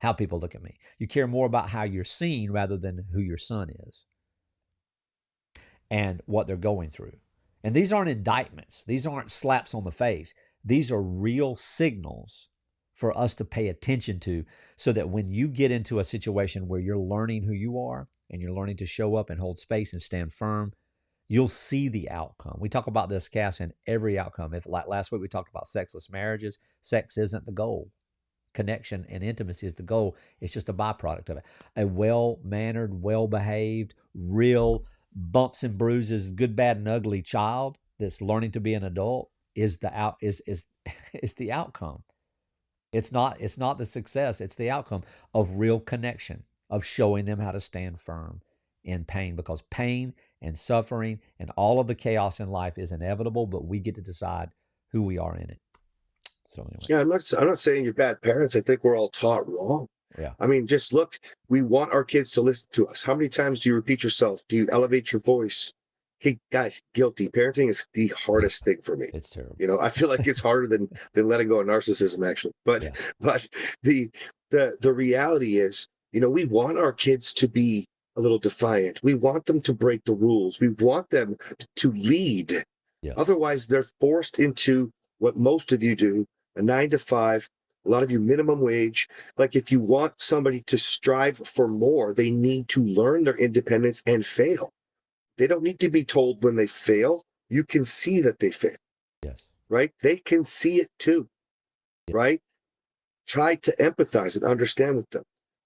How people look at me. You care more about how you're seen rather than who your son is and what they're going through. And these aren't indictments. These aren't slaps on the face. These are real signals for us to pay attention to, so that when you get into a situation where you're learning who you are and you're learning to show up and hold space and stand firm, you'll see the outcome. We talk about this, Cass, in every outcome. If, like last week, we talked about sexless marriages. Sex isn't the goal. Connection and intimacy is the goal. It's just a byproduct of it. A well-mannered, well-behaved, real bumps and bruises, good, bad, and ugly child that's learning to be an adult is the outcome. It's not the success. It's the outcome of real connection, of showing them how to stand firm in pain, because pain and suffering and all of the chaos in life is inevitable, but we get to decide who we are in it. So anyway. Yeah, I'm not saying you're bad parents. I think we're all taught wrong. Yeah. I mean, just look, we want our kids to listen to us. How many times do you repeat yourself? Do you elevate your voice? Hey, guys, guilty. Parenting is the hardest thing for me. It's terrible. You know, I feel like it's harder than letting go of narcissism, actually. But the reality is, you know, we want our kids to be a little defiant. We want them to break the rules. We want them to lead. Yeah. Otherwise, they're forced into what most of you do, a 9 to 5, a lot of you minimum wage. Like, if you want somebody to strive for more, they need to learn their independence and fail. They don't need to be told when they fail. You can see that they fail. Yes. Right? They can see it too. Yeah. Right? Try to empathize and understand with them.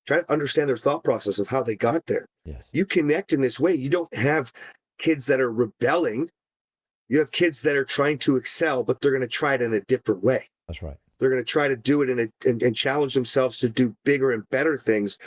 Try to understand their thought process of how they got there. Yes. You connect in this way. You don't have kids that are rebelling. You have kids that are trying to excel, but they're going to try it in a different way. That's right. They're going to try to do it and challenge themselves to do bigger and better things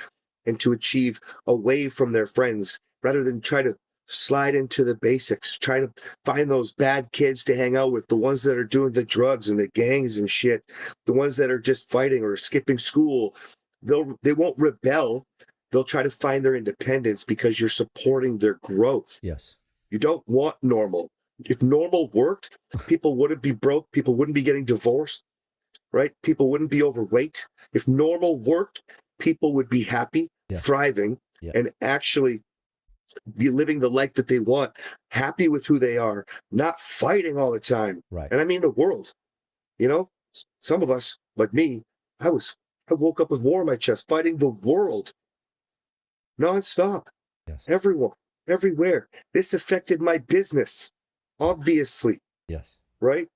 and to achieve away from their friends, rather than try to slide into the basics. Try to find those bad kids to hang out with, the ones that are doing the drugs and the gangs and shit, the ones that are just fighting or skipping school. They won't rebel. They'll try to find their independence because you're supporting their growth. Yes. You don't want normal. If normal worked, people wouldn't be broke. People wouldn't be getting divorced, right? People wouldn't be overweight. If normal worked, people would be happy, thriving, and actually living the life that they want, happy with who they are, not fighting all the time. Right. And I mean the world. You know, some of us, like me, I woke up with war in my chest, fighting the world nonstop. Yes. Everyone, everywhere. This affected my business, obviously. Yes. Right?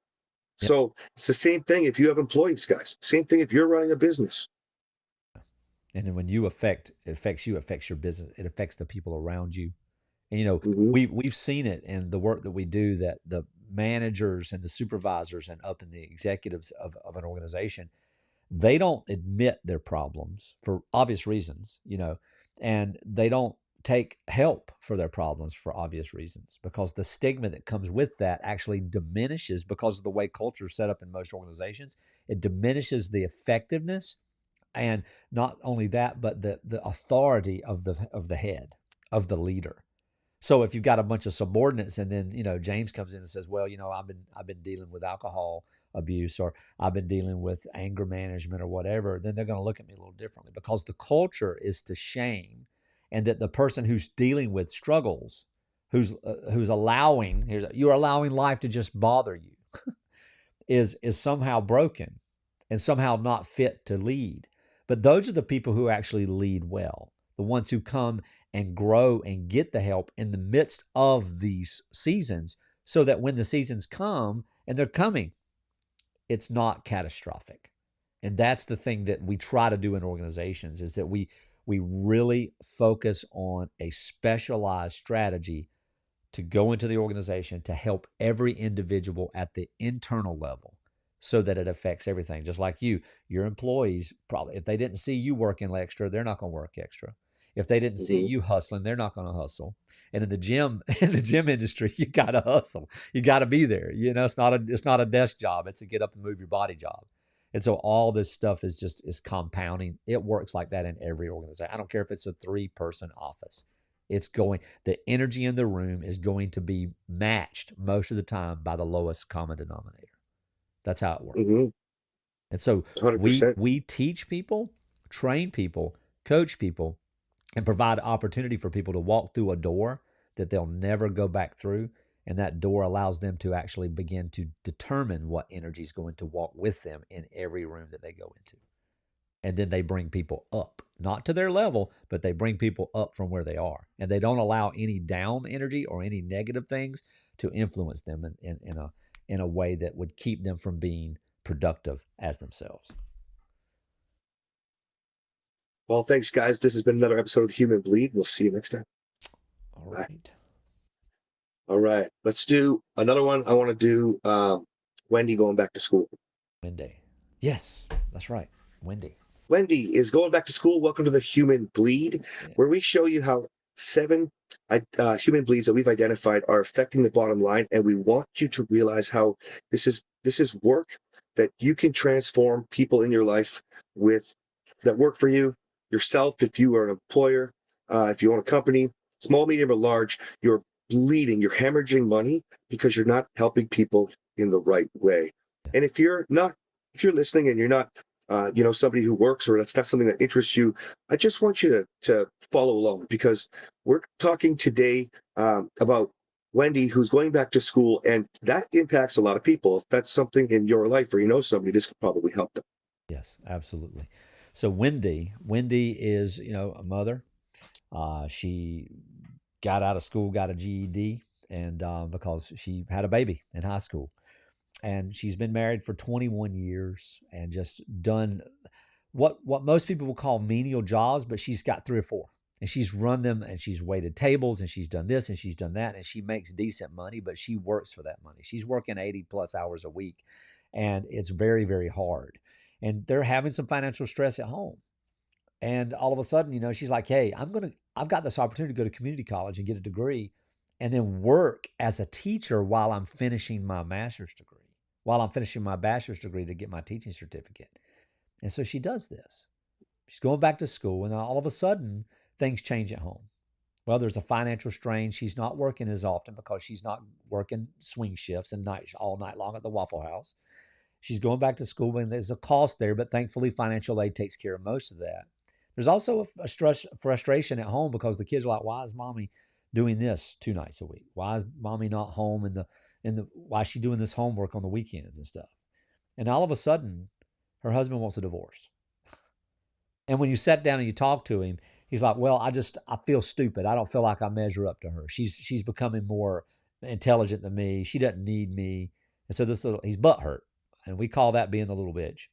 Yep. So it's the same thing if you have employees, guys. Same thing if you're running a business. And then when it affects you, it affects your business. It affects the people around you. And, you know, we've seen it in the work that we do, that the managers and the supervisors and up in the executives of an organization, they don't admit their problems for obvious reasons, you know, and they don't take help for their problems for obvious reasons, because the stigma that comes with that actually diminishes, because of the way culture is set up in most organizations. It diminishes the effectiveness, and not only that, but the authority of the head, of the leader. So if you've got a bunch of subordinates, and then, you know, James comes in and says, well, you know, I've been dealing with alcohol abuse, or I've been dealing with anger management or whatever, then they're going to look at me a little differently, because the culture is to shame, and that the person who's dealing with struggles, who's allowing, you're allowing life to just bother you, is somehow broken and somehow not fit to lead. But those are the people who actually lead well, the ones who come and grow and get the help in the midst of these seasons, so that when the seasons come, and they're coming, it's not catastrophic. And that's the thing that we try to do in organizations, is that we really focus on a specialized strategy to go into the organization to help every individual at the internal level, so that it affects everything. Just like your employees, probably, if they didn't see you working extra, they're not going to work extra. If they didn't see you hustling, they're not going to hustle. And in the gym industry, you got to hustle. You got to be there. You know, it's not a desk job. It's a get up and move your body job. And so all this stuff is compounding. It works like that in every organization. I don't care if it's a 3-person office. The energy in the room is going to be matched most of the time by the lowest common denominator. That's how it works. Mm-hmm. And so 100%. we teach people, train people, coach people, and provide opportunity for people to walk through a door that they'll never go back through. And that door allows them to actually begin to determine what energy is going to walk with them in every room that they go into. And then they bring people up, not to their level, but they bring people up from where they are. And they don't allow any down energy or any negative things to influence them in a way that would keep them from being productive as themselves. Well, thanks, guys. This has been another episode of Human Bleed. We'll see you next time. All right. Bye. All right. Let's do another one. I want to do Wendy going back to school. Wendy. Yes, that's right. Wendy is going back to school. Welcome to the Human Bleed, where we show you how 7 human bleeds that we've identified are affecting the bottom line. And we want you to realize how this is work that you can transform people in your life with that work for you, yourself, if you are an employer, if you own a company, small, medium, or large, you're bleeding, you're hemorrhaging money because you're not helping people in the right way. And if you're listening and you're not somebody who works, or that's not something that interests you, I just want you to follow along, because we're talking today about Wendy, who's going back to school, and that impacts a lot of people. If that's something in your life, or you know somebody, this could probably help them. Yes, absolutely. So Wendy is, a mother. She got out of school, got a GED, and because she had a baby in high school. And she's been married for 21 years and just done what most people will call menial jobs, but she's got 3 or 4. And she's run them, and she's waited tables, and she's done this and she's done that, and she makes decent money, but she works for that money. She's working 80 plus hours a week, and it's very, very hard. And they're having some financial stress at home. And all of a sudden, she's like, hey, I've got this opportunity to go to community college and get a degree and then work as a teacher while I'm finishing my master's degree, while I'm finishing my bachelor's degree to get my teaching certificate. And so she does this. She's going back to school, and then all of a sudden, things change at home. Well, there's a financial strain. She's not working as often because she's not working swing shifts and all night long at the Waffle House. She's going back to school, and there's a cost there, but thankfully financial aid takes care of most of that. There's also a frustration at home because the kids are like, why is mommy doing this 2 nights a week? Why is mommy not home why is she doing this homework on the weekends and stuff? And all of a sudden, her husband wants a divorce. And when you sat down and you talk to him, he's like, well, I feel stupid. I don't feel like I measure up to her. She's becoming more intelligent than me. She doesn't need me. And so he's butthurt. And we call that being the little bitch.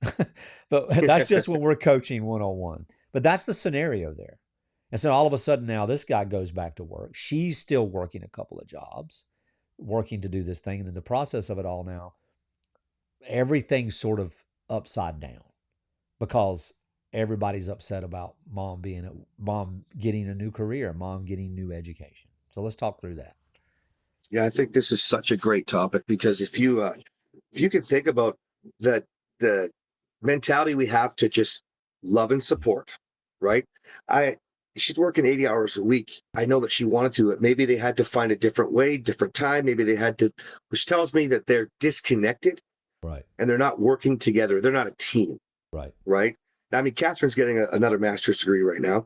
But that's just when we're coaching one-on-one. But that's the scenario there. And so all of a sudden now this guy goes back to work. She's still working a couple of jobs, working to do this thing. And in the process of it all now, everything's sort of upside down because everybody's upset about mom getting a new career, mom getting new education. So let's talk through that. Yeah, I think this is such a great topic, because if you can think about the mentality we have to just love and support, right? She's working 80 hours a week. I know that she wanted to. Maybe they had to find a different way, different time. Maybe they had to, which tells me that they're disconnected, right? And they're not working together. They're not a team, right? Right. I mean, Catherine's getting another master's degree right now.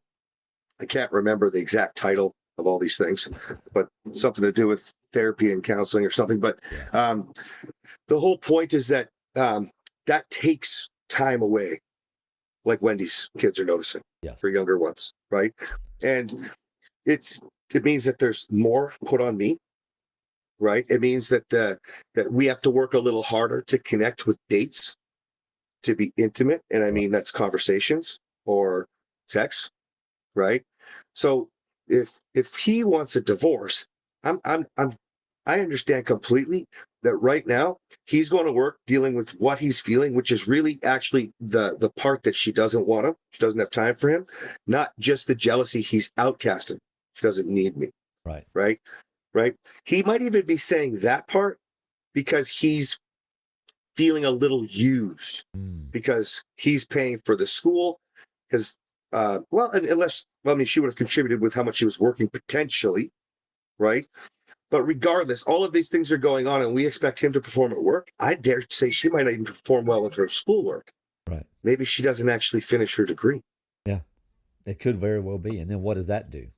I can't remember the exact title of all these things, but something to do with therapy and counseling or something. But the whole point is that that takes time away, like Wendy's kids are noticing, for younger ones, right? And it means that there's more put on me, right? It means that that we have to work a little harder to connect with dates, to be intimate, and I mean that's conversations or sex, right? So if he wants a divorce, I understand completely that right now he's going to work dealing with what he's feeling, which is really actually the part that she doesn't want him. She doesn't have time for him, not just the jealousy. He's outcasted. She doesn't need me. Right. He might even be saying that part because he's feeling a little used Mm. because he's paying for the school. Because, unless, well, I mean, she would have contributed with how much she was working potentially, right? But regardless, all of these things are going on, and we expect him to perform at work. I dare say she might not even perform well with her schoolwork. Right. Maybe she doesn't actually finish her degree. Yeah. It could very well be. And then what does that do?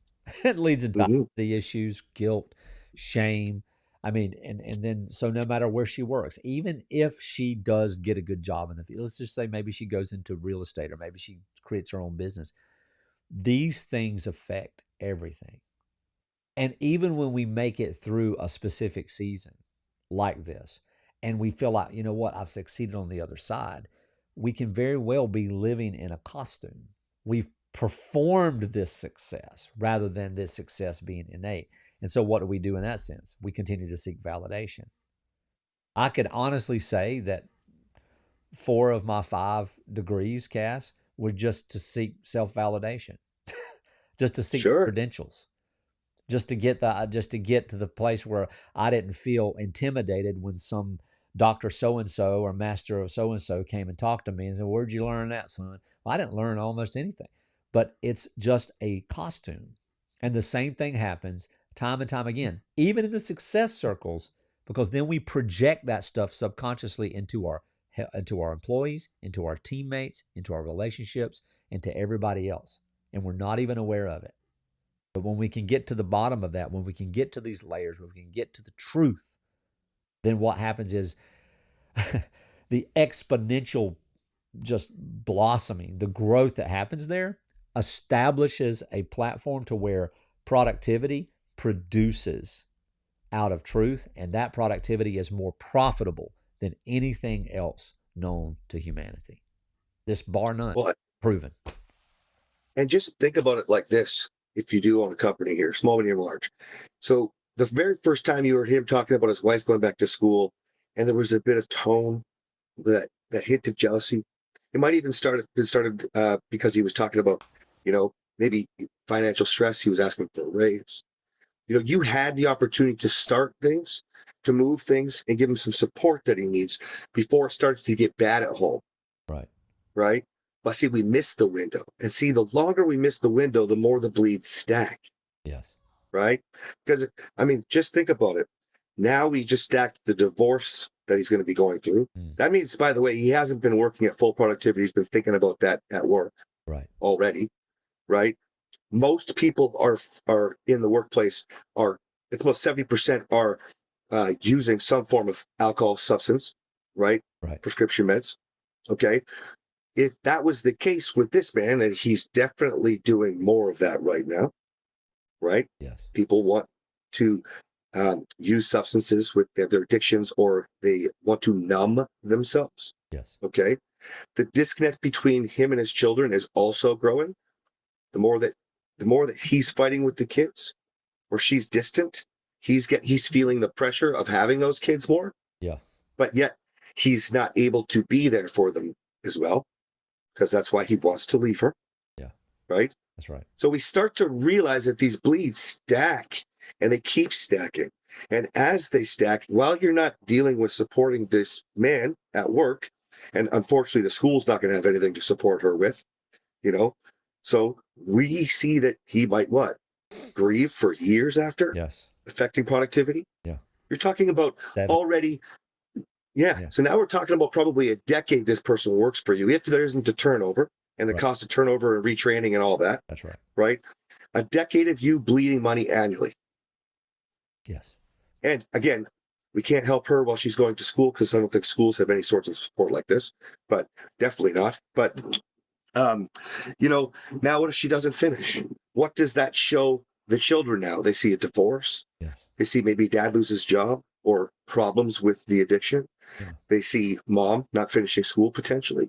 It leads into Hmm. the issues, guilt, shame. I mean, and then so no matter where she works, even if she does get a good job in the field, let's just say maybe she goes into real estate or maybe she creates her own business. These things affect everything. And even when we make it through a specific season like this, and we feel like, you know what, I've succeeded on the other side, we can very well be living in a costume. We've performed this success rather than this success being innate. And so, what do we do in that sense? We continue to seek validation. I could honestly say that 4 of my 5 degrees, Cass, were just to seek self validation, just to seek Sure. credentials, just to get to the place where I didn't feel intimidated when some Dr. So and so or master of so and so came and talked to me and said, "Where'd you learn that, son?" Well, I didn't learn almost anything, but it's just a costume. And the same thing happens time and time again, even in the success circles, because then we project that stuff subconsciously into our employees, into our teammates, into our relationships, into everybody else, and we're not even aware of it. But when we can get to the bottom of that, when we can get to these layers, when we can get to the truth, then what happens is the exponential just blossoming, the growth that happens there establishes a platform to where productivity produces out of truth, and that productivity is more profitable than anything else known to humanity. This bar none, Well, proven. and just think about it like this: if you do own a company here, small, medium, large. So the very first time you heard him talking about his wife going back to school, and there was a bit of tone, that hint of jealousy. It might even started because he was talking about, maybe financial stress. He was asking for a raise. You had the opportunity to start things, to move things, and give him some support that he needs before it starts to get bad at home, Right. right? But see, we missed the window. And see, the longer we miss the window, the more the bleeds stack, Yes. right? Because, I mean, just think about it. Now we just stacked the divorce that he's going to be going through. Mm. That means, by the way, he hasn't been working at full productivity. He's been thinking about that at work Right. already, right? Most people are in the workplace it's about 70% are using some form of alcohol substance, right? Right. Prescription meds. Okay. If that was the case with this man, and he's definitely doing more of that right now, right? Yes. People want to use substances with their addictions, or they want to numb themselves. Yes. Okay. The disconnect between him and his children is also growing. The more that he's fighting with the kids, or she's distant, he's feeling the pressure of having those kids more, Yeah. but yet he's not able to be there for them as well, because that's why he wants to leave her. Yeah. Right. That's right. So we start to realize that these bleeds stack, and they keep stacking. And as they stack, while you're not dealing with supporting this man at work, and unfortunately the school's not going to have anything to support her with, so we see that he might grieve for years after, Yes. affecting productivity. Yeah. You're talking about already. Yeah. So now we're talking about probably a decade this person works for you, if there isn't a turnover and the Right. cost of turnover and retraining and all that. That's right. Right. A decade of you bleeding money annually. Yes. And again, we can't help her while she's going to school, because I don't think schools have any sorts of support like this, but definitely not. But, now what if she doesn't finish? What does that show the children now? They see a divorce. Yes. They see maybe dad loses job or problems with the addiction. Yeah. They see mom not finishing school potentially.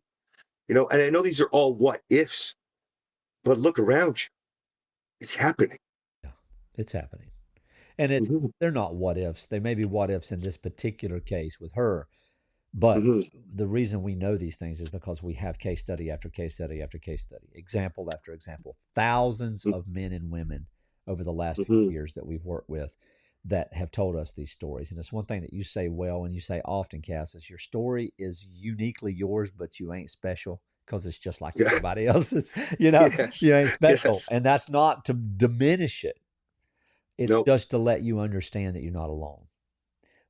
And I know these are all what ifs, but look around you. It's happening. Yeah. It's happening. And they're not what ifs. They may be what ifs in this particular case with her. But the reason we know these things is because we have case study after case study after case study, example after example, thousands of men and women over the last few years that we've worked with that have told us these stories. And it's one thing that you say well and you say often, Cass, is your story is uniquely yours, but you ain't special because it's just like Yeah. everybody else's. You Yes. ain't special. Yes. And that's not to diminish it. It's Nope. just to let you understand that you're not alone,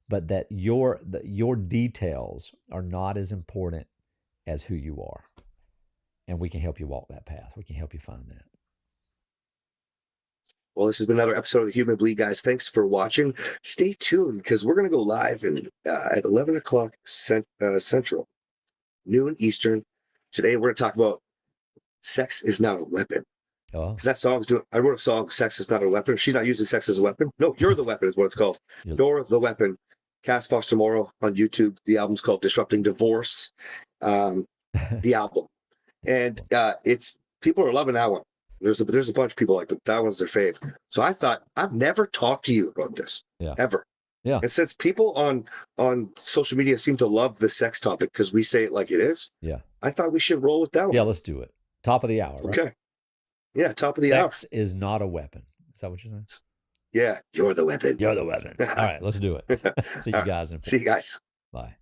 but that your details are not as important as who you are. And we can help you walk that path. We can help you find that. Well, this has been another episode of the Human Bleed, guys. Thanks for watching. Stay tuned because we're going to go live at 11 o'clock Central, noon Eastern. Today, we're going to talk about sex is not a weapon. Oh, Because that song's doing, I wrote a song, Sex is Not a Weapon. She's not using sex as a weapon. No, You're the Weapon is what it's called. You're the Weapon. Cass Foster Morrow on YouTube. The album's called Disrupting Divorce. The album. And it's, people are loving that one. There's a bunch of people like, but that one's their fave. So I thought, I've never talked to you about this, ever. Yeah. And since people on social media seem to love the sex topic because we say it like it is, I thought we should roll with that one. Yeah, let's do it. Top of the hour, right? Okay. Yeah, top of the hour. Sex is not a weapon. Is that what you're saying? Yeah, you're the weapon. You're the weapon. All right, let's do it. See you guys. See you guys. Bye.